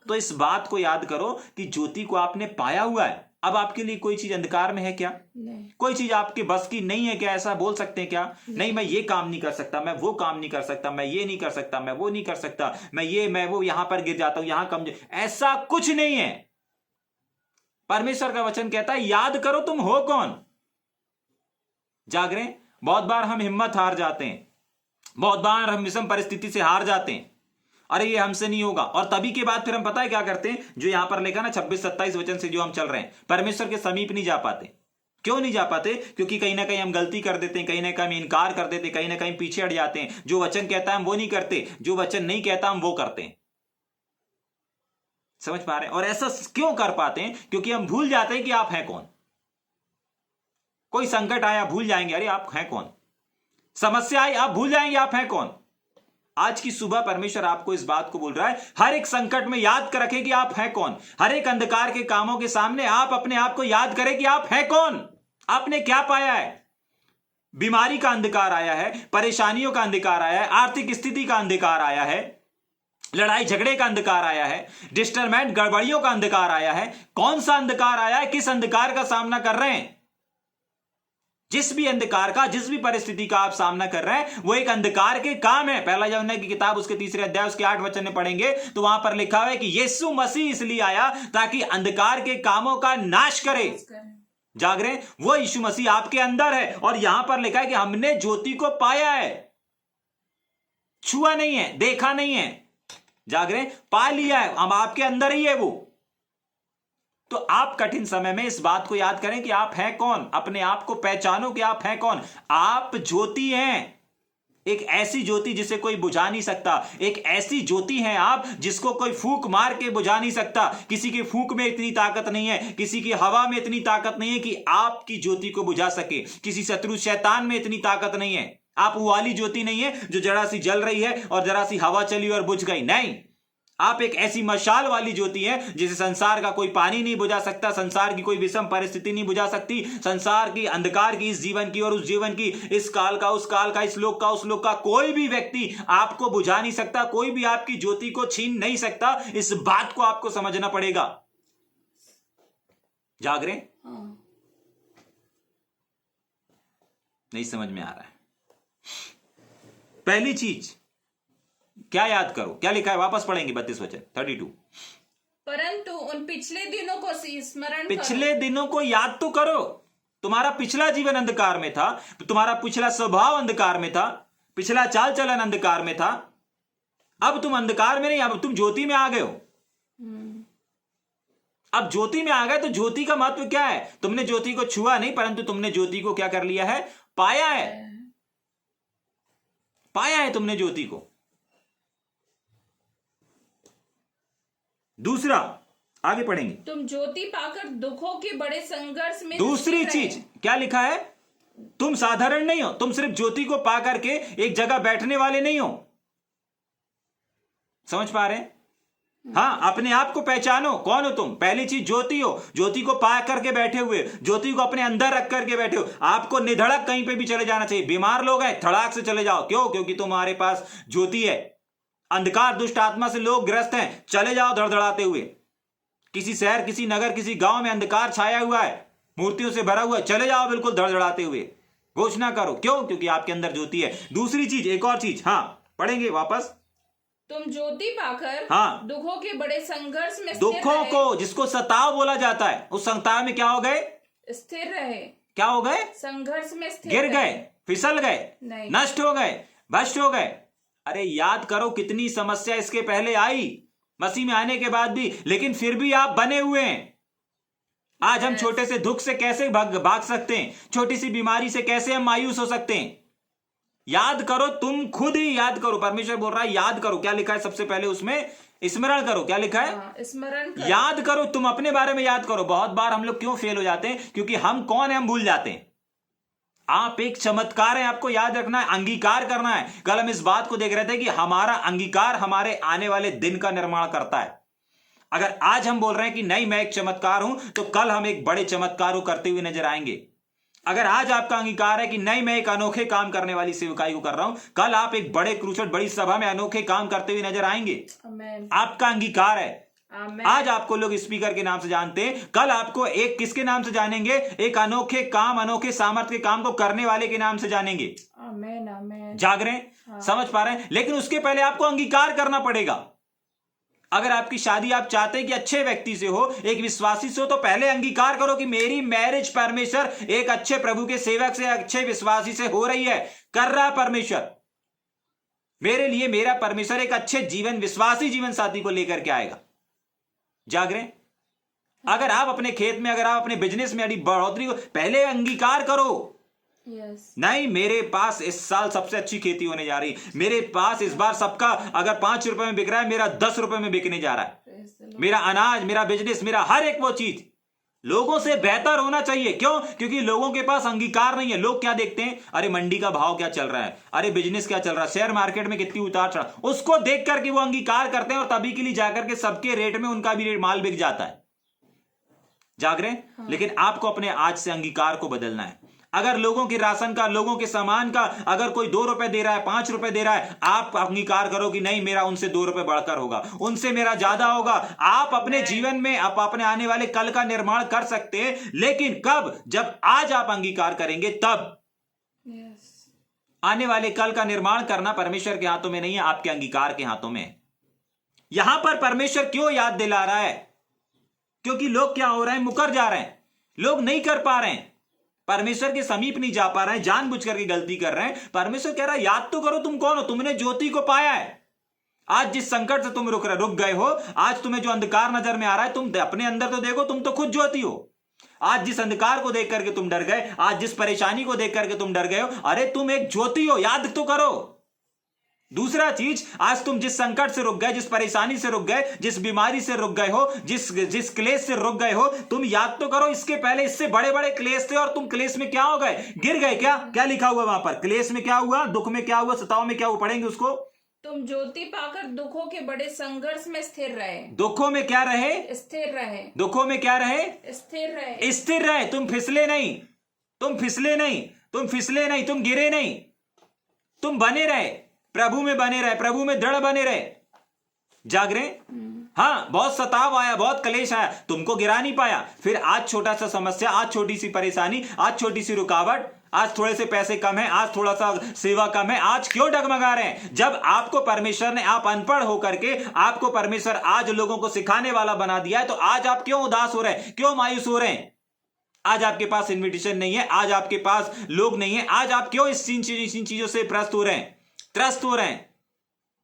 [SPEAKER 1] तो इस बात को याद करो कि ज्योति को आपने पाया हुआ है। अब आपके लिए कोई चीज अंधकार में है क्या?
[SPEAKER 3] नहीं।
[SPEAKER 1] कोई चीज आपके बस की नहीं है क्या? ऐसा बोल सकते हैं क्या? नहीं, मैं ये काम नहीं कर सकता, मैं वो काम नहीं कर सकता, मैं ये नहीं कर सकता, मैं वो नहीं कर सकता, मैं वो यहां पर गिर जाता हूं, यहां कमजोर। ऐसा कुछ नहीं है। परमेश्वर का वचन कहता है याद करो तुम हो कौन। जाग रहे हैं? बहुत बार हम हिम्मत हार जाते हैं, बहुत बार हम विषम परिस्थिति से हार जाते हैं, अरे ये हमसे नहीं होगा। और तभी के बाद फिर हम पता है क्या करते हैं? जो यहां पर लिखा ना 26-27 वचन से जो हम चल रहे हैं, परमेश्वर के समीप नहीं जा पाते। क्यों नहीं जा पाते? क्योंकि कहीं ना कहीं हम गलती कर देते हैं, कहीं ना कहीं हम इनकार कर देते हैं, कहीं ना कहीं पीछे हट जाते हैं। जो वचन कहता है हम वो नहीं करते, जो वचन नहीं कहता हम वो करते हैं। समझ पा रहे हैं? और ऐसा क्यों कर पाते हैं? क्योंकि हम भूल जाते हैं कि आप हैं कौन। कोई संकट आया भूल जाएंगे, अरे आप हैं कौन। समस्या आई आप भूल जाएंगे आप हैं कौन। आज की सुबह परमेश्वर आपको इस बात को बोल रहा है, हर एक संकट में याद कर रखें कि आप हैं कौन। हर एक अंधकार के कामों के सामने आप अपने आप को याद करें कि आप हैं कौन, आपने क्या पाया है। बीमारी का अंधकार आया है, परेशानियों का अंधकार आया है, आर्थिक स्थिति का अंधकार आया है, लड़ाई झगड़े का अंधकार आया है, डिस्टर्बेंस गड़बड़ियों का अंधकार आया है। कौन सा अंधकार आया है? किस अंधकार का सामना कर रहे हैं? जिस भी अंधकार का, जिस भी परिस्थिति का आप सामना कर रहे हैं, वो एक अंधकार के काम है। पहला यूहन्ना की किताब उसके 3 अध्याय उसके 8 वचन में पढ़ेंगे तो वहां पर लिखा हुआ है कि यीशु मसीह इसलिए आया ताकि अंधकार के कामों का नाश करे। जाग रहे हैं? वो यीशु मसीह आपके अंदर है। और यहां पर लिखा है कि हमने ज्योति को पाया है, छुआ नहीं है, देखा नहीं है। जाग रहे हैं? पा लिया है, हम आपके अंदर ही है वो। तो आप कठिन समय में इस बात को याद करें कि आप हैं कौन। अपने आप को पहचानो कि आप हैं कौन। आप ज्योति हैं, एक ऐसी ज्योति जिसे कोई बुझा नहीं सकता। एक ऐसी ज्योति है आप जिसको कोई फूंक मार के बुझा नहीं सकता। किसी की फूंक में इतनी ताकत नहीं है, किसी की हवा में इतनी ताकत नहीं है कि आपकी ज्योति को बुझा सके। किसी शत्रु शैतान में इतनी ताकत नहीं है। आप वो वाली ज्योति नहीं है जो जरा सी जल रही है और जरा सी हवा चली और बुझ गई। नहीं, आप एक ऐसी मशाल वाली ज्योति है जिसे संसार का कोई पानी नहीं बुझा सकता, संसार की कोई विषम परिस्थिति नहीं बुझा सकती, संसार की अंधकार की, इस जीवन की और उस जीवन की, इस काल का उस काल का, इस लोक का उस लोक का, कोई भी व्यक्ति आपको बुझा नहीं सकता, कोई भी आपकी ज्योति को छीन नहीं सकता। इस बात को आपको समझना पड़ेगा। जाग रहे? नहीं समझ में आ रहा है? पहली चीज क्या याद करो, क्या लिखा है? वापस पढ़ेंगे 32 वचन 32।
[SPEAKER 3] परंतु उन पिछले दिनों को स्मरण
[SPEAKER 1] पिछले दिनों को याद तो करो। तुम्हारा पिछला जीवन अंधकार में था, तुम्हारा पिछला स्वभाव अंधकार में था, पिछला चाल चलन अंधकार में था। अब तुम अंधकार में नहीं, अब तुम ज्योति में आ गए हो। अब ज्योति में आ गए तो ज्योति का महत्व क्या है? तुमने ज्योति को छुआ नहीं, परंतु तुमने ज्योति को क्या कर लिया है? पाया है। पाया है तुमने ज्योति को। दूसरा, आगे पढ़ेंगे।
[SPEAKER 3] तुम ज्योति पाकर दुखों के बड़े संघर्ष में
[SPEAKER 1] दूसरी
[SPEAKER 3] स्थिर रहे।
[SPEAKER 1] चीज क्या लिखा है? तुम साधारण नहीं हो, तुम सिर्फ ज्योति को पा करके एक जगह बैठने वाले नहीं हो। समझ पा रहे हैं? हाँ, अपने आप को पहचानो, कौन हो तुम? पहली चीज ज्योति हो, ज्योति को पा करके बैठे हुए, ज्योति को अपने अंदर रख करके बैठे हो। आपको निधड़क कहीं पे भी चले जाना चाहिए। बीमार लोग हैं, धड़ाक से चले जाओ। क्यों? क्योंकि तुम्हारे पास ज्योति है। अंधकार दुष्ट आत्मा से लोग ग्रस्त हैं, चले जाओ धड़धड़ाते हुए। किसी शहर, किसी नगर, किसी गांव में अंधकार छाया हुआ है, मूर्तियों से भरा हुआ है, चले जाओ बिल्कुल धड़धड़ाते हुए। घोषणा करो। क्यों? क्योंकि आपके अंदर ज्योति है। दूसरी चीज, एक और चीज, हाँ पढ़ेंगे वापस।
[SPEAKER 3] तुम ज्योति पाकर
[SPEAKER 1] हाँ,
[SPEAKER 3] दुखों के बड़े संघर्ष में स्थिर
[SPEAKER 1] दुखों
[SPEAKER 3] रहे।
[SPEAKER 1] को, जिसको सताव बोला जाता है, उस सताव में क्या हो गए?
[SPEAKER 3] स्थिर रहे।
[SPEAKER 1] क्या हो गए?
[SPEAKER 3] संघर्ष में स्थिर
[SPEAKER 1] गिर
[SPEAKER 3] रहे।
[SPEAKER 1] गए, फिसल गए,
[SPEAKER 3] नहीं।
[SPEAKER 1] नष्ट हो गए, भ्रष्ट हो गए। अरे याद करो कितनी समस्या इसके पहले आई, मसीह में आने के बाद भी, लेकिन फिर भी आप बने हुए हैं। आज हम छोटे से दुख से कैसे भाग सकते हैं? छोटी सी बीमारी से कैसे हम मायूस हो सकते हैं? याद करो, तुम खुद ही याद करो। परमेश्वर बोल रहा है याद करो। क्या लिखा है सबसे पहले उसमें? स्मरण करो। क्या लिखा है?
[SPEAKER 3] स्मरण करो।
[SPEAKER 1] याद करो, तुम अपने बारे में याद करो। बहुत बार हम लोग क्यों फेल हो जाते हैं? क्योंकि हम कौन है हम भूल जाते हैं। आप एक चमत्कार है, आपको याद रखना है, अंगीकार करना है। कल हम इस बात को देख रहे थे कि हमारा अंगीकार हमारे आने वाले दिन का निर्माण करता है। अगर आज हम बोल रहे हैं कि नहीं मैं एक चमत्कार हूं, तो कल हम एक बड़े चमत्कार को करते हुए नजर आएंगे। अगर आज आपका अंगीकार है कि नहीं मैं एक अनोखे काम करने वाली सेवकाई को कर रहा हूं, कल आप एक बड़े क्रूसट, बड़ी सभा में अनोखे काम करते हुए नजर आएंगे।
[SPEAKER 3] आमीन।
[SPEAKER 1] आपका अंगीकार है।
[SPEAKER 3] आमीन।
[SPEAKER 1] आज आपको लोग स्पीकर के नाम से जानते हैं, कल आपको एक किसके नाम से जानेंगे? एक अनोखे काम, अनोखे सामर्थ्य के काम को करने वाले के नाम से जानेंगे।
[SPEAKER 3] आमीन। आमीन।
[SPEAKER 1] जाग रहे हैं? समझ पा रहे हैं? लेकिन उसके पहले आपको अंगीकार करना पड़ेगा। अगर आपकी शादी आप चाहते हैं कि अच्छे व्यक्ति से हो, एक विश्वासी से हो, तो पहले अंगीकार करो कि मेरी मैरिज परमेश्वर एक अच्छे प्रभु के सेवक से, अच्छे विश्वासी से हो रही है, कर रहा है परमेश्वर मेरे लिए। मेरा परमेश्वर एक अच्छे जीवन, विश्वासी जीवन साथी को लेकर के आएगा। जाग रहे हैं? अगर आप अपने खेत में, अगर आप अपने बिजनेस में बढ़ोतरी को, पहले अंगीकार करो।
[SPEAKER 3] यस।
[SPEAKER 1] नहीं, मेरे पास इस साल सबसे अच्छी खेती होने जा रही, मेरे पास इस बार सबका अगर 5 रुपए में बिक रहा है, मेरा 10 रुपए में बिकने जा रहा है। मेरा अनाज, मेरा बिजनेस, मेरा हर एक वो चीज लोगों से बेहतर होना चाहिए। क्यों? क्योंकि लोगों के पास अंगीकार नहीं है। लोग क्या देखते हैं? अरे मंडी का भाव क्या चल रहा है, अरे बिजनेस क्या चल रहा है, शेयर मार्केट में कितनी उतार चढ़ाव, उसको देख करके वो अंगीकार करते हैं और तभी के लिए जाकर के सबके रेट में उनका भी माल बिक जाता है। जाग रहे हैं? हाँ। लेकिन आपको अपने आज से अंगीकार को बदलना है। अगर लोगों के राशन का, लोगों के सामान का, अगर कोई 2 रुपए दे रहा है, 5 रुपए दे रहा है, आप अंगीकार करो कि नहीं मेरा उनसे 2 रुपए बढ़कर होगा, उनसे मेरा ज्यादा होगा। आप अपने जीवन में, आप अपने आने वाले कल का निर्माण कर सकते हैं, लेकिन कब? जब आज आप अंगीकार करेंगे तब।
[SPEAKER 3] यस।
[SPEAKER 1] आने वाले कल का निर्माण करना परमेश्वर के हाथों में नहीं है, आपके अंगीकार के हाथों में। यहां पर परमेश्वर क्यों याद दिला रहा है? क्योंकि लोग क्या हो रहे हैं? मुकर जा रहे हैं। लोग नहीं कर पा रहे हैं, परमेश्वर के समीप नहीं जा पा रहे हैं, जानबूझ करके गलती कर रहे हैं। परमेश्वर कह रहा है याद तो करो तुम कौन हो। तुमने ज्योति को पाया है। आज जिस संकट से तुम रुक गए हो, आज तुम्हें जो अंधकार नजर में आ रहा है, तुम अपने अंदर तो देखो, तुम तो खुद ज्योति हो। आज जिस अंधकार को देख करके तुम डर गए, आज जिस परेशानी को देख करके तुम डर गए हो, अरे तुम एक ज्योति हो, याद तो करो। दूसरा चीज, आज तुम जिस संकट से रुक गए, जिस परेशानी से रुक गए, जिस बीमारी से रुक गए हो, जिस क्लेश से रुक गए हो, तुम याद तो करो इसके पहले इससे बड़े बड़े क्लेश थे और तुम क्लेश में क्या हो गए? गिर गए। क्या क्या लिखा हुआ वहां पर? क्लेश में क्या हुआ, दुख में क्या हुआ, सताव में क्या हुआ? पढ़ेंगे उसको।
[SPEAKER 3] तुम ज्योति पाकर दुखों के बड़े संघर्ष में स्थिर रहे।
[SPEAKER 1] दुखों में क्या रहे?
[SPEAKER 3] स्थिर रहे।
[SPEAKER 1] दुखों में क्या रहे?
[SPEAKER 3] स्थिर रहे।
[SPEAKER 1] स्थिर रहे। तुम फिसले नहीं, तुम फिसले नहीं, तुम फिसले नहीं, तुम गिरे नहीं, तुम बने रहे, प्रभु में बने रहे, प्रभु में दृढ़ बने रहे। जाग रहे? हाँ, बहुत सताव आया, बहुत क्लेश आया, तुमको गिरा नहीं पाया। फिर आज छोटा सा समस्या, आज छोटी सी परेशानी, आज छोटी सी रुकावट, आज थोड़े से पैसे कम है, आज थोड़ा सा सेवा कम है, आज क्यों डगमगा रहे हैं? जब आपको परमेश्वर ने, आप अनपढ़ होकर के, आपको परमेश्वर आज लोगों को सिखाने वाला बना दिया है, तो आज आप क्यों उदास हो रहे हैं, क्यों मायूस हो रहे हैं? आज आपके पास इन्विटेशन नहीं है, आज आपके पास लोग नहीं है, आज आप क्यों इन चीजों से त्रस्त हो रहे हैं, त्रस्त हो रहे हैं?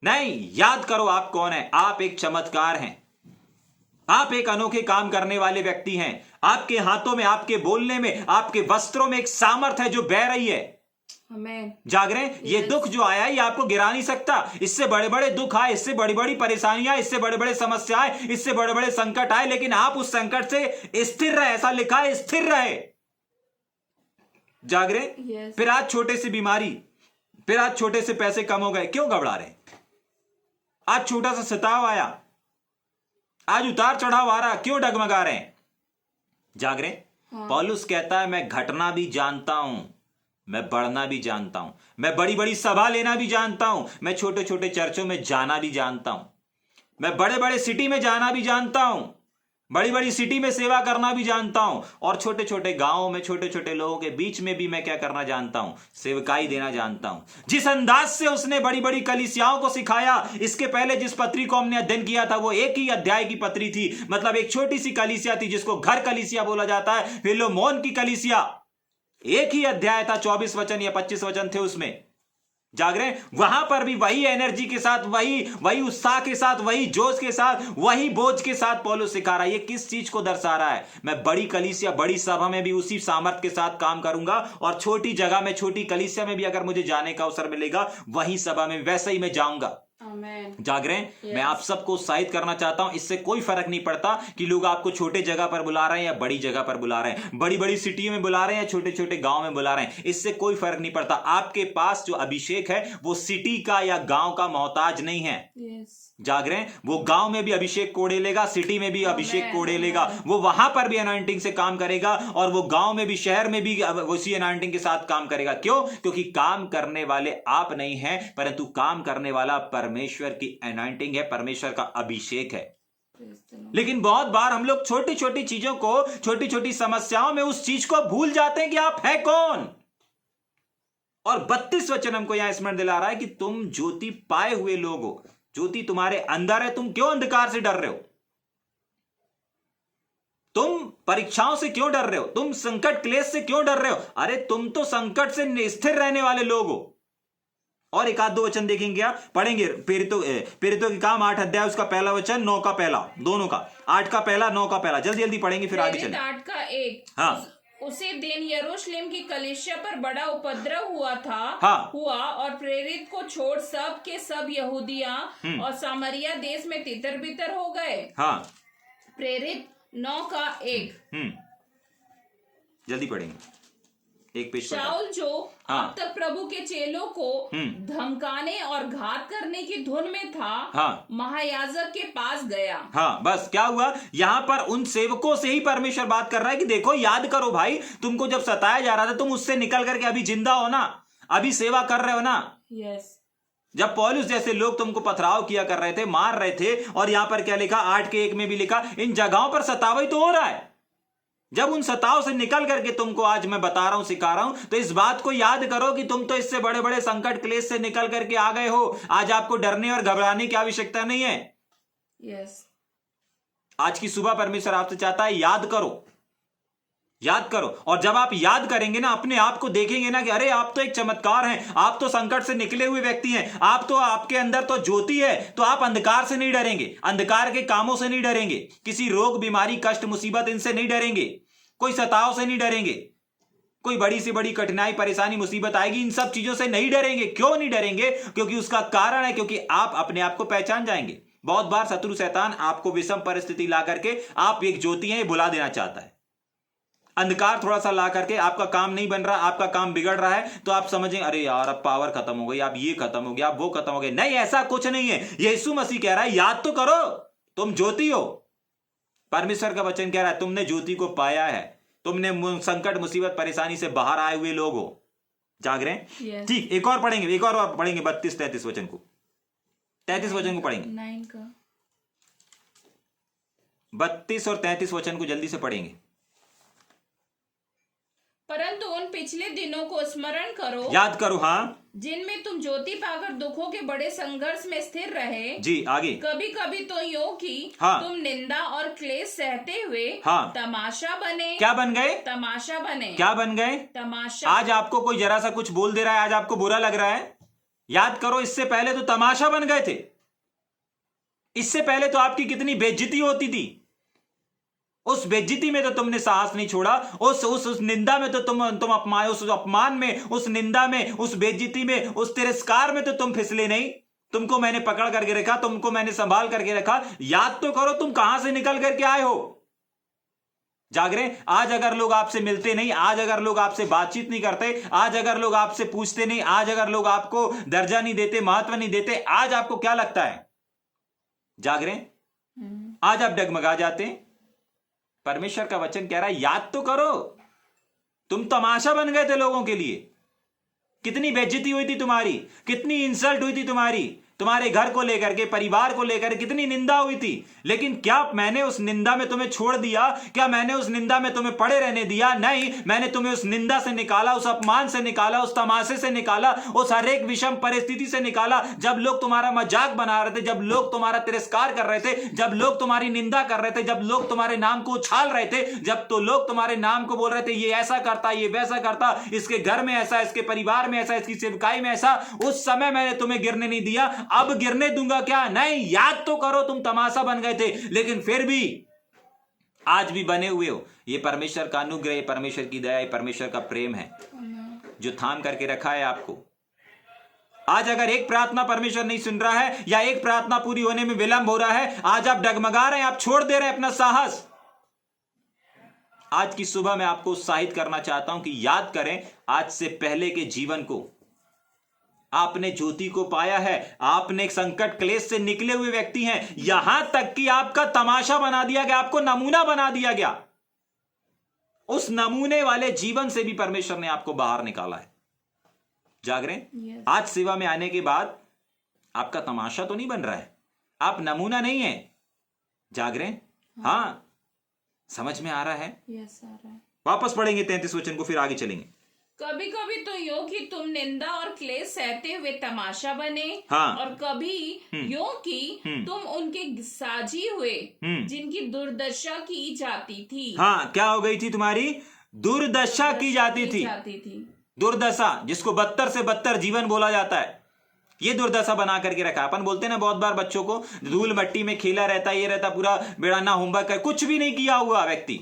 [SPEAKER 1] नहीं, याद करो आप कौन है। आप एक चमत्कार हैं। आप एक अनोखे काम करने वाले व्यक्ति हैं। आपके हाथों में, आपके बोलने में, आपके वस्त्रों में एक सामर्थ है जो बह रही है।
[SPEAKER 3] आमेन।
[SPEAKER 1] जाग रहे हैं? ये दुख जो आया ये आपको गिरा नहीं सकता। इससे बड़े बड़े दुख आए, इससे बड़ी बड़ी परेशानियां, इससे बड़े बड़े समस्याएं, इससे बड़े बड़े संकट आए, लेकिन आप उस संकट से स्थिर रहे। ऐसा लिखा है, स्थिर रहे। जाग रहे?
[SPEAKER 3] Yes.
[SPEAKER 1] फिर आज छोटे से बीमारी, फिर आज छोटे से पैसे कम हो गए, क्यों घबरा रहे? आज छोटा सा सताव आया, आज उतार चढ़ाव आ रहा, क्यों डगमगा रहे हैं? जाग रहे? पौलुस कहता है मैं घटना भी जानता हूं, मैं बढ़ना भी जानता हूं, मैं बड़ी बड़ी सभा लेना भी जानता हूं, मैं छोटे छोटे चर्चों में जाना भी जानता हूं, मैं बड़े बड़े सिटी में जाना भी जानता हूं, बड़ी बड़ी सिटी में सेवा करना भी जानता हूं, और छोटे छोटे गांवों में छोटे छोटे लोगों के बीच में भी मैं क्या करना जानता हूं? सेवकाई देना जानता हूं। जिस अंदाज से उसने बड़ी बड़ी कलीसियाओं को सिखाया, इसके पहले जिस पत्री को हमने अध्ययन किया था वो एक ही अध्याय की पत्री थी, मतलब एक छोटी सी कलीसिया थी जिसको घर कलीसिया बोला जाता है। फिलोमोन की कलीसिया, एक ही अध्याय था, 24 वचन या 25 वचन थे उसमें। जाग रहे हैं? वहां पर भी वही एनर्जी के साथ, वही उत्साह के साथ, वही जोश के साथ, वही बोझ के साथ पौलुस सिखा रहा है। ये किस चीज को दर्शा रहा है? मैं बड़ी कलीसिया, बड़ी सभा में भी उसी सामर्थ के साथ काम करूंगा, और छोटी जगह में, छोटी कलीसिया में भी अगर मुझे जाने का अवसर मिलेगा, वही सभा में वैसे ही मैं जाऊंगा।
[SPEAKER 3] आमेन।
[SPEAKER 1] जाग रहे हैं? मैं आप सबको उत्साहित करना चाहता हूं। इससे कोई फर्क नहीं पड़ता कि लोग आपको छोटे जगह पर बुला रहे हैं या बड़ी जगह पर बुला रहे हैं, बड़ी बड़ी सिटियों में बुला रहे हैं या छोटे छोटे गांव में बुला रहे हैं, इससे कोई फर्क नहीं पड़ता। आपके पास जो अभिषेक है वो सिटी का या गांव का मोहताज नहीं है।
[SPEAKER 3] Yes.
[SPEAKER 1] जाग रहे हैं? वो गांव में भी अभिषेक कोड़े लेगा, सिटी में भी अभिषेक कोड़े लेगा, वो वहां पर भी अनॉइंटिंग से काम करेगा, और वो गांव में भी, शहर में भी उसी अनॉइंटिंग के साथ काम करेगा। क्यों? क्योंकि काम करने वाले आप नहीं हैं, परंतु काम करने वाला परमेश्वर की अनॉइंटिंग है, परमेश्वर का अभिषेक है। लेकिन बहुत बार हम लोग छोटी छोटी चीजों को, छोटी छोटी समस्याओं में उस चीज को भूल जाते हैं कि आप है कौन। और 32 वचन हमको यहां स्मरण दिला रहा है कि तुम ज्योति पाए हुए लोग हो, ज्योति तुम्हारे अंदर है, तुम क्यों अंधकार से डर रहे हो? तुम परीक्षाओं से क्यों डर रहे हो? तुम संकट क्लेश से क्यों डर रहे हो? अरे तुम तो संकट से स्थिर रहने वाले लोग हो। और एक आध दो वचन देखेंगे, क्या पढ़ेंगे? प्रेरितों के काम 8 अध्याय, उसका पहला वचन, 9 का पहला, दोनों का, 8 का पहला, 9 का पहला, जल्दी जल्दी पढ़ेंगे फिर आगे चलें।
[SPEAKER 3] 8 का 1।
[SPEAKER 1] हाँ।
[SPEAKER 3] उसी दिन यरूशलेम की कलीसिया पर बड़ा उपद्रव हुआ था।
[SPEAKER 1] हाँ।
[SPEAKER 3] हुआ, और प्रेरित को छोड़ सब के सब यहूदिया और सामरिया देश में तितर बितर हो गए।
[SPEAKER 1] हाँ।
[SPEAKER 3] प्रेरित 9 का 1।
[SPEAKER 1] जल्दी पढ़ेंगे, एक पेज पर।
[SPEAKER 3] शाऊल जो
[SPEAKER 1] हाँ।
[SPEAKER 3] अब तक प्रभु के चेलों को धमकाने और घात करने की धुन में था,
[SPEAKER 1] हाँ।
[SPEAKER 3] महायाजक के पास गया।
[SPEAKER 1] हाँ, बस क्या हुआ? यहां पर उन सेवकों से ही परमेश्वर बात कर रहा है कि देखो, याद करो भाई, तुमको जब सताया जा रहा था तुम उससे निकल करके अभी जिंदा हो ना, अभी सेवा कर रहे हो ना।
[SPEAKER 3] यस।
[SPEAKER 1] जब पौलुस जैसे लोग तुमको पथराव किया कर रहे थे, मार रहे थे, और यहां पर क्या लिखा, 8 के 1 में भी लिखा, इन जगहों पर सताव ही तो हो रहा है। जब उन सताव से निकल करके तुमको आज मैं बता रहा हूं, सिखा रहा हूं, तो इस बात को याद करो कि तुम तो इससे बड़े बड़े संकट क्लेश से निकल करके आ गए हो। आज आपको डरने और घबराने की आवश्यकता नहीं है।
[SPEAKER 3] यस।
[SPEAKER 1] आज की सुबह परमेश्वर आपसे चाहता है, याद करो, याद करो। और जब आप याद करेंगे ना, अपने आप को देखेंगे ना कि अरे आप तो एक चमत्कार हैं, आप तो संकट से निकले हुए व्यक्ति हैं, आप तो, आपके अंदर तो ज्योति है, तो आप अंधकार से नहीं डरेंगे, अंधकार के कामों से नहीं डरेंगे, किसी रोग, बीमारी, कष्ट, मुसीबत, इनसे नहीं डरेंगे, कोई सताव से नहीं डरेंगे, कोई बड़ी से बड़ी कठिनाई, परेशानी, मुसीबत आएगी, इन सब चीजों से नहीं डरेंगे। क्यों नहीं डरेंगे? क्योंकि उसका कारण है, क्योंकि आप अपने आप को पहचान जाएंगे। बहुत बार शत्रु शैतान आपको विषम परिस्थिति ला करके, आप एक ज्योति हैं, बुला देना चाहता है। अंधकार थोड़ा सा ला करके, आपका काम नहीं बन रहा, आपका काम बिगड़ रहा है, तो आप समझें अरे यार अब पावर खत्म हो गई, अब ये खत्म हो गया, अब वो खत्म हो गया। नहीं, ऐसा कुछ नहीं है। यीशु मसीह कह रहा है, याद तो करो, तुम ज्योति हो। परमेश्वर का वचन कह रहा है, तुमने ज्योति को पाया है, तुमने संकट, मुसीबत, परेशानी से बाहर आए हुए लोग हो। जाग रहे हैं?
[SPEAKER 3] Yes.
[SPEAKER 1] ठीक, एक और पढ़ेंगे, एक और पढ़ेंगे 32-33 वचन को, 33 वचन को पढ़ेंगे,
[SPEAKER 3] 9 का
[SPEAKER 1] 32 और 33 वचन को जल्दी से पढ़ेंगे।
[SPEAKER 3] परंतु उन पिछले दिनों को स्मरण करो,
[SPEAKER 1] याद करो, हाँ,
[SPEAKER 3] जिनमें तुम ज्योति पाकर दुखों के बड़े संघर्ष में स्थिर रहे।
[SPEAKER 1] जी, आगे।
[SPEAKER 3] कभी कभी तो यो कि
[SPEAKER 1] हाँ।
[SPEAKER 3] तुम निंदा और क्लेश सहते हुए
[SPEAKER 1] हाँ।
[SPEAKER 3] तमाशा बने।
[SPEAKER 1] क्या बन गए?
[SPEAKER 3] तमाशा बने।
[SPEAKER 1] क्या बन गए?
[SPEAKER 3] तमाशा।
[SPEAKER 1] आज आपको कोई जरा सा कुछ बोल दे रहा है, आज आपको बुरा लग रहा है, याद करो, इससे पहले तो तमाशा बन गए थे। इससे पहले तो आपकी कितनी बेइज्जती होती थी,
[SPEAKER 2] उस बेइज्जती में तो तुमने साहस नहीं छोड़ा, उस निंदा में तो तुम अपमान, उस अपमान में, उस निंदा में, उस बेइज्जती में, उस तिरस्कार में तो तुम फिसले नहीं। तुमको मैंने पकड़ करके रखा, तुमको मैंने संभाल करके रखा। याद तो करो तुम कहां से निकल करके आए हो। जाग रहे? आज अगर लोग आपसे मिलते नहीं, आज अगर लोग आपसे बातचीत नहीं करते, आज अगर लोग आपसे पूछते नहीं, आज अगर लोग आपको दर्जा नहीं देते, महत्व नहीं देते, आज आपको क्या लगता है? जाग रहे? आज आप डगमगा जाते हैं। परमेश्वर का वचन कह रहा है याद तो करो, तुम तमाशा बन गए थे लोगों के लिए। कितनी बेइज्जती हुई थी तुम्हारी, कितनी इंसल्ट हुई थी तुम्हारे घर को लेकर के, परिवार को लेकर कितनी निंदा हुई थी। लेकिन क्या मैंने उस निंदा में तुम्हें छोड़ दिया? क्या मैंने उस निंदा में तुम्हें पड़े रहने दिया? नहीं, मैंने तुम्हें उस निंदा से निकाला, उस अपमान से निकाला, उस तमाशे से निकाला, उस हर एक विषम परिस्थिति से निकाला। जब लोग तुम्हारा मजाक बना रहे थे, जब लोग तुम्हारा तिरस्कार कर रहे थे, जब लोग तुम्हारी निंदा कर रहे थे, जब लोग तुम्हारे नाम को उछाल रहे थे, जब तो लोग तुम्हारे नाम को बोल रहे थे ये ऐसा करता, ये वैसा करता, इसके घर में ऐसा, इसके परिवार में ऐसा, इसकी सेवकाई में ऐसा, उस समय मैंने तुम्हें गिरने नहीं दिया, अब गिरने दूंगा क्या? नहीं, याद तो करो तुम तमाशा बन गए थे, लेकिन फिर भी आज भी बने हुए हो। ये परमेश्वर का अनुग्रह, ये परमेश्वर की दया, ये परमेश्वर का प्रेम है जो थाम करके रखा है आपको। आज अगर एक प्रार्थना परमेश्वर नहीं सुन रहा है या एक प्रार्थना पूरी होने में विलंब हो रहा है, आज आप डगमगा रहे हैं, आप छोड़ दे रहे हैं अपना साहस। आज की सुबह मैं आपको उत्साहित करना चाहता हूं कि याद करें आज से पहले के जीवन को। आपने ज्योति को पाया है, आपने एक संकट क्लेश से निकले हुए व्यक्ति हैं, यहां तक कि आपका तमाशा बना दिया गया, आपको नमूना बना दिया गया। उस नमूने वाले जीवन से भी परमेश्वर ने आपको बाहर निकाला है। जाग रहे?
[SPEAKER 3] Yes.
[SPEAKER 2] आज सेवा में आने के बाद आपका तमाशा तो नहीं बन रहा है, आप नमूना नहीं है। जाग रहे? हाँ, समझ में आ रहा है?
[SPEAKER 3] यस, आ रहा है।
[SPEAKER 2] वापस पढ़ेंगे 33 वचन को, फिर आगे चलेंगे।
[SPEAKER 3] कभी कभी तो यो कि तुम निंदा और क्लेश सहते हुए तमाशा बने,
[SPEAKER 2] हाँ।
[SPEAKER 3] और कभी यो कि तुम उनके साजी हुए जिनकी दुर्दशा की जाती थी।
[SPEAKER 2] हाँ, क्या हो गई थी तुम्हारी? दुर्दशा की जाती थी। दुर्दशा, जिसको बदतर से बदतर जीवन बोला जाता है, ये दुर्दशा बना करके रखा। अपन बोलते हैं ना बहुत बार बच्चों को, धूल मट्टी में खेला रहता, ये रहता, पूरा बेड़ाना होमवर्क कर, कुछ भी नहीं किया हुआ व्यक्ति।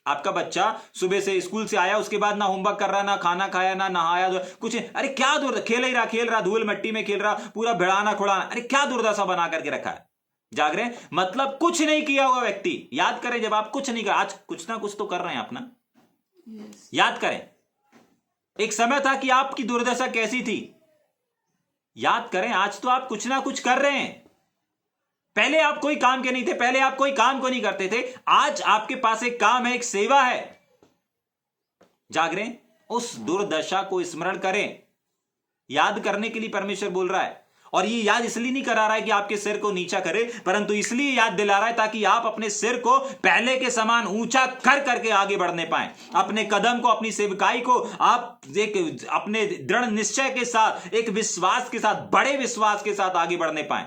[SPEAKER 2] आपका बच्चा सुबह से स्कूल से आया, उसके बाद ना होमवर्क कर रहा, ना खाना खाया, ना नहाया, कुछ, अरे क्या खेल रहा, धूल मट्टी में खेल रहा, पूरा भिड़ाना खुड़ाना, अरे क्या दुर्दशा बना करके रखा है। जाग रहे? मतलब कुछ नहीं किया हुआ व्यक्ति। याद करें, जब आप कुछ नहीं कर, आज कुछ ना कुछ तो कर रहे हैं अपना। याद करें, एक समय था कि आपकी दुर्दशा कैसी थी। याद करें, आज तो आप कुछ ना कुछ कर रहे हैं। पहले आप कोई काम के नहीं थे, पहले आप कोई काम को नहीं करते थे, आज आपके पास एक काम है, एक सेवा है। जाग रहे? उस दुर्दशा को स्मरण करें। याद करने के लिए परमेश्वर बोल रहा है, और ये याद इसलिए नहीं करा रहा है कि आपके सिर को नीचा करे, परंतु इसलिए याद दिला रहा है ताकि आप अपने सिर को पहले के समान ऊंचा कर करके आगे बढ़ने पाएं। अपने कदम को, अपनी सेवकाई को आप एक अपने दृढ़ निश्चय के साथ, एक विश्वास के साथ, बड़े विश्वास के साथ आगे बढ़ने पाएं।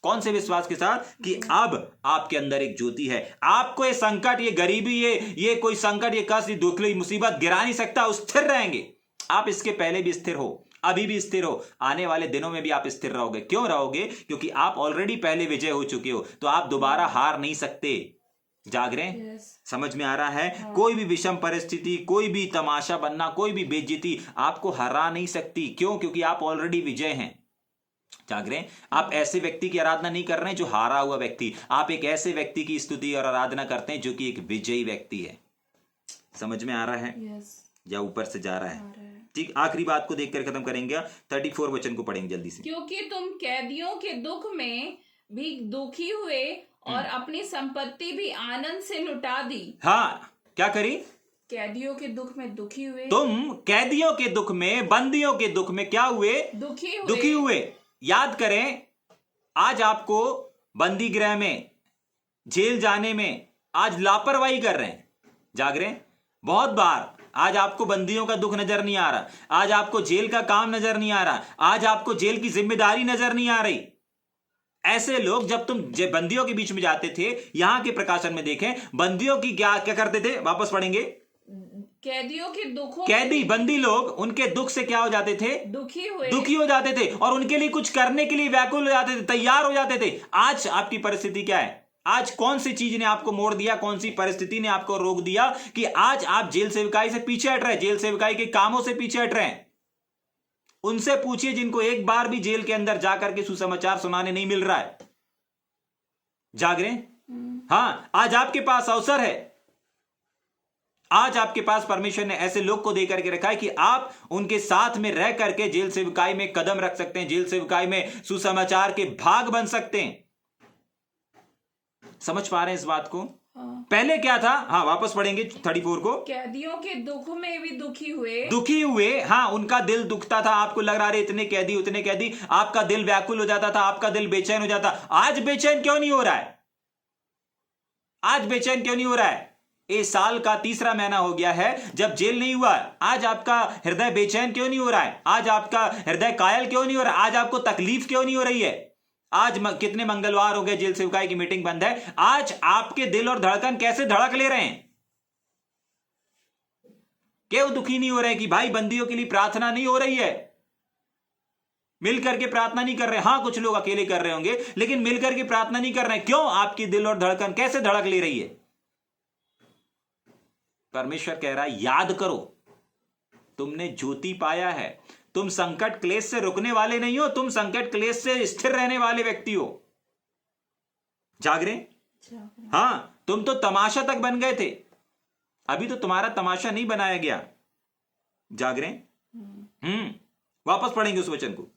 [SPEAKER 2] कौन से विश्वास के साथ? कि अब आपके अंदर एक ज्योति है। आपको ये संकट, ये गरीबी, ये कोई संकट, ये कष्ट, ये दुख, ये मुसीबत गिरा नहीं सकता। स्थिर रहेंगे आप। इसके पहले भी स्थिर हो, अभी भी स्थिर हो, आने वाले दिनों में भी आप स्थिर रहोगे। क्यों रहोगे? क्योंकि आप ऑलरेडी पहले विजय हो चुके हो, तो आप दोबारा हार नहीं सकते। जाग रहे?
[SPEAKER 3] Yes.
[SPEAKER 2] समझ में आ रहा है? कोई भी विषम परिस्थिति, कोई भी तमाशा बनना, कोई भी बेइज्जती आपको हरा नहीं सकती। क्यों? क्योंकि आप ऑलरेडी विजय हैं। जाग रहे? आप ऐसे व्यक्ति की आराधना नहीं कर रहे हैं जो हारा हुआ व्यक्ति, आप एक ऐसे व्यक्ति की स्तुति और आराधना करते हैं जो कि एक विजयी व्यक्ति है। समझ में आ रहा है?
[SPEAKER 3] yes.
[SPEAKER 2] या ऊपर से जा रहा है? ठीक, आखिरी बात को देखकर खत्म करेंगे। 34 वचन को पढ़ेंगे जल्दी से।
[SPEAKER 3] क्योंकि तुम कैदियों के दुख में भी दुखी हुए और अपनी संपत्ति भी आनंद से लुटा दी।
[SPEAKER 2] हाँ, क्या करी?
[SPEAKER 3] कैदियों के दुख में दुखी हुए।
[SPEAKER 2] तुम कैदियों के दुख में, बंदियों के दुख में क्या हुए? दुखी हुए। याद करें, आज आपको बंदी गृह में, जेल जाने में आज लापरवाही कर रहे हैं। जाग रहे? बहुत बार आज आपको बंदियों का दुख नजर नहीं आ रहा, आज आपको जेल का काम नजर नहीं आ रहा, आज आपको जेल की जिम्मेदारी नजर नहीं आ रही। ऐसे लोग, जब तुम बंदियों के बीच में जाते थे, यहां के प्रकाशन में देखें, बंदियों की क्या करते थे? वापस पढ़ेंगे।
[SPEAKER 3] कैदियों के दुखों,
[SPEAKER 2] कैदी, बंदी लोग, उनके दुख से क्या हो जाते थे? दुखी हो जाते थे, और उनके लिए कुछ करने के लिए व्याकुल हो जाते थे, तैयार हो जाते थे। आज आपकी परिस्थिति क्या है? आज कौन सी चीज ने आपको मोड़ दिया, कौन सी परिस्थिति ने आपको रोक दिया कि आज आप जेल सेविकाई से पीछे हट रहे हैं, जेल सेविकाई के कामों से पीछे हट रहे हैं? उनसे पूछिए जिनको एक बार भी जेल के अंदर जाकर के सुसमाचार सुनाने नहीं मिल रहा है। जाग रहे हैं? हां, आज आपके पास अवसर है। आज आपके पास परमेश्वर ने ऐसे लोग को देकर के रखा है कि आप उनके साथ में रह करके जेल सेविकाई में कदम रख सकते हैं, जेल सेविकाई में सुसमाचार के भाग बन सकते हैं। समझ पा रहे हैं इस बात को? पहले क्या था? हाँ, वापस पढ़ेंगे 34 को।
[SPEAKER 3] कैदियों के दुख में भी
[SPEAKER 2] दुखी हुए। हाँ, उनका दिल दुखता था। आपको लग रहा है इतने कैदी उतने कैदी, आपका दिल व्याकुल हो जाता था, आपका दिल बेचैन हो जाता। आज बेचैन क्यों नहीं हो रहा है? आज बेचैन क्यों नहीं हो रहा है? इस साल का तीसरा महीना हो गया है जब जेल नहीं हुआ। आज आपका हृदय बेचैन क्यों नहीं हो रहा है? आज आपका हृदय कायल क्यों नहीं हो रहा है? आज आपको तकलीफ क्यों नहीं हो रही है? आज कितने मंगलवार हो गए जेल सेवकाई की मीटिंग बंद है। आज आपके दिल और धड़कन कैसे धड़क ले रहे हैं? क्यों दुखी नहीं हो रहे कि भाई बंदियों के लिए प्रार्थना नहीं हो रही है? मिलकर के प्रार्थना नहीं कर रहे। हां, कुछ लोग अकेले कर रहे होंगे, लेकिन मिलकर के प्रार्थना नहीं कर रहे। क्यों? आपकी दिल और धड़कन कैसे धड़क ले रही है? परमेश्वर कह रहा है, याद करो, तुमने ज्योति पाया है। तुम संकट क्लेश से रुकने वाले नहीं हो, तुम संकट क्लेश से स्थिर रहने वाले व्यक्ति हो। जाग रहे? हां, तुम तो तमाशा तक बन गए थे, अभी तो तुम्हारा तमाशा नहीं बनाया गया। जाग रहे? वापस पढ़ेंगे उस वचन को।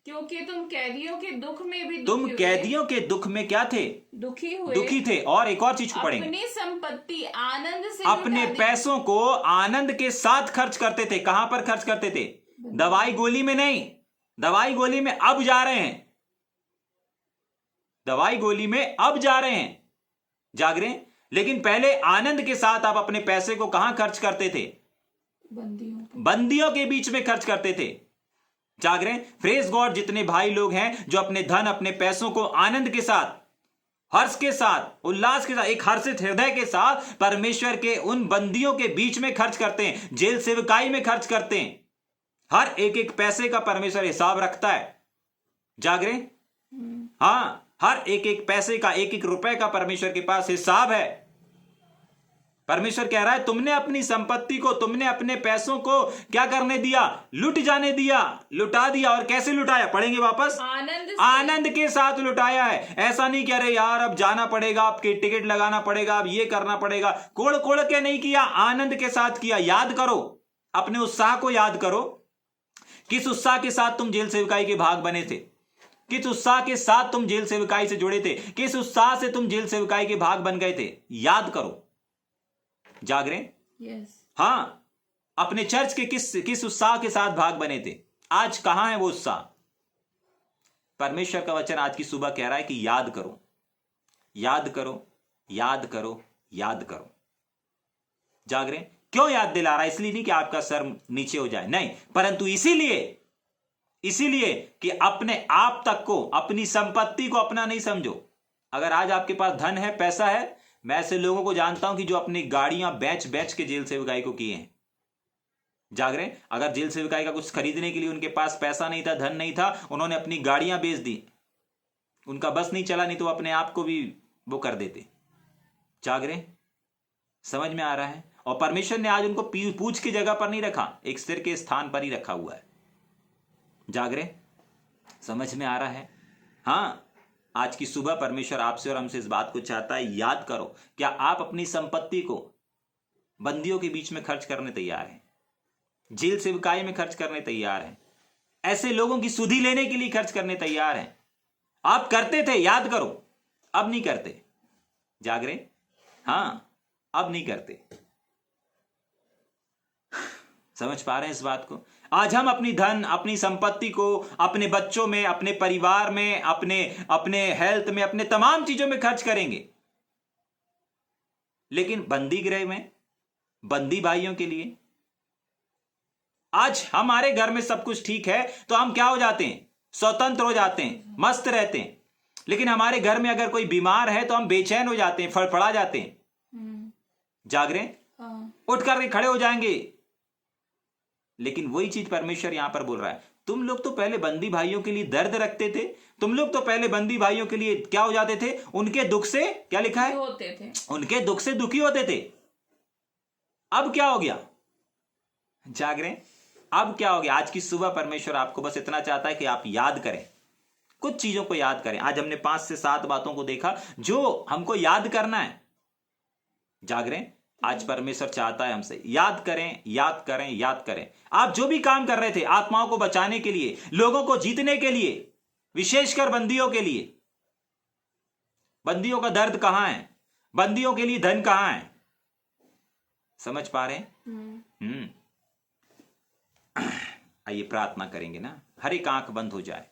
[SPEAKER 3] क्योंकि तुम कैदियों के दुख में भी
[SPEAKER 2] तुम कैदियों के दुख में क्या थे? दुखी थे। और एक और चीज को पढ़ेंगे।
[SPEAKER 3] अपनी संपत्ति आनंद से
[SPEAKER 2] अपने पैसों को आनंद के साथ खर्च करते थे। कहां पर खर्च करते थे? दवाई गोली में नहीं। दवाई गोली में अब जा रहे हैं। दवाई गोली में अब जा रहे हैं। जाग रहे हैं? लेकिन पहले आनंद के साथ आप अपने पैसे को कहां खर्च करते थे? बंदियों के बीच में खर्च करते थे। जाग रहे हैं? प्रेज गॉड, जितने भाई लोग हैं जो अपने धन अपने पैसों को आनंद के साथ, हर्ष के साथ, उल्लास के साथ, एक हर्षित हृदय के साथ परमेश्वर के उन बंदियों के बीच में खर्च करते हैं, जेल सेवकाई में खर्च करते हैं। हर एक एक पैसे का परमेश्वर हिसाब रखता है। जाग रहे? हां, हर एक एक पैसे का, एक एक रुपए का परमेश्वर के पास हिसाब है। परमेश्वर कह रहा है, तुमने अपनी संपत्ति को, तुमने अपने पैसों को क्या करने दिया? लुट जाने दिया, लुटा दिया। और कैसे लुटाया? पढ़ेंगे वापस। आनंद के साथ लुटाया है। ऐसा नहीं कह रहे यार अब जाना पड़ेगा, आपके टिकट लगाना पड़ेगा, अब ये करना पड़ेगा। कोड़ कोड़ के नहीं किया, आनंद के साथ किया। याद करो, अपने उत्साह को याद करो। किस उत्साह के साथ तुम जेल सेवकाई के भाग बने थे? किस उत्साह के साथ तुम जेल सेवकाई से जुड़े थे? किस उत्साह से तुम जेल सेवकाई के भाग बन गए थे? याद करो। जाग रहे? हां, अपने चर्च के किस उत्साह के साथ भाग बने थे? आज कहां है वो उत्साह? परमेश्वर का वचन आज की सुबह कह रहा है कि याद करो, याद करो, याद करो, याद करो। जाग रहे? क्यों याद दिला रहा है? इसलिए नहीं कि आपका सर नीचे हो जाए, नहीं, परंतु इसीलिए कि अपने आप तक को, अपनी संपत्ति को अपना नहीं समझो। अगर आज आपके पास धन है, पैसा है, मैं ऐसे लोगों को जानता हूं कि जो अपनी गाड़ियां बेच बेच के जेल सेवकाई को किए हैं। जाग रहे? अगर जेल सेवकाई का कुछ खरीदने के लिए उनके पास पैसा नहीं था, धन नहीं था, उन्होंने अपनी गाड़ियां बेच दी। उनका बस नहीं चला, नहीं तो अपने आप को भी वो कर देते। जाग रहे? समझ में आ रहा है? और परमेश्वर ने आज उनको पूछ की जगह पर नहीं रखा, एक सिर के स्थान पर ही रखा हुआ है। जाग रहे? समझ में आ रहा है? हां, आज की सुबह परमेश्वर आपसे और हमसे इस बात को चाहता है, याद करो, क्या आप अपनी संपत्ति को बंदियों के बीच में खर्च करने तैयार हैं? जेल सेवकाई में खर्च करने तैयार हैं? ऐसे लोगों की सुधि लेने के लिए खर्च करने तैयार हैं? आप करते थे, याद करो, अब नहीं करते। जाग रहे? हां, अब नहीं करते। समझ पा रहे हैं इस बात को? आज हम अपनी धन, अपनी संपत्ति को अपने बच्चों में, अपने परिवार में, अपने हेल्थ में, अपने तमाम चीजों में खर्च करेंगे, लेकिन बंदी गृह में, बंदी भाइयों के लिए आज हमारे घर में सब कुछ ठीक है तो हम क्या हो जाते हैं? स्वतंत्र हो जाते हैं, मस्त रहते हैं। लेकिन हमारे घर में अगर कोई बीमार है तो हम बेचैन हो जाते हैं, फड़फड़ा जाते हैं। जाग रहे? उठ करके खड़े हो जाएंगे। लेकिन वही चीज परमेश्वर यहां पर बोल रहा है, तुम लोग तो पहले बंदी भाइयों के लिए दर्द रखते थे, तुम लोग तो पहले बंदी भाइयों के लिए क्या हो जाते थे, उनके दुख से, क्या लिखा है,
[SPEAKER 3] होते थे,
[SPEAKER 2] उनके दुख से दुखी होते थे। अब क्या हो गया, जाग रहे हैं? अब क्या हो गया? आज की सुबह परमेश्वर आपको बस इतना चाहता है कि आप याद करें, कुछ चीजों को याद करें। आज हमने 5 से 7 बातों को देखा जो हमको याद करना है। जाग रहे हैं? आज परमेश्वर चाहता है हमसे याद करें, याद करें, याद करें। आप जो भी काम कर रहे थे आत्माओं को बचाने के लिए, लोगों को जीतने के लिए, विशेषकर बंदियों के लिए, बंदियों का दर्द कहां है, बंदियों के लिए धन कहां है, समझ पा रहे हैं? आइए प्रार्थना करेंगे ना, हर एक आंख बंद हो जाए।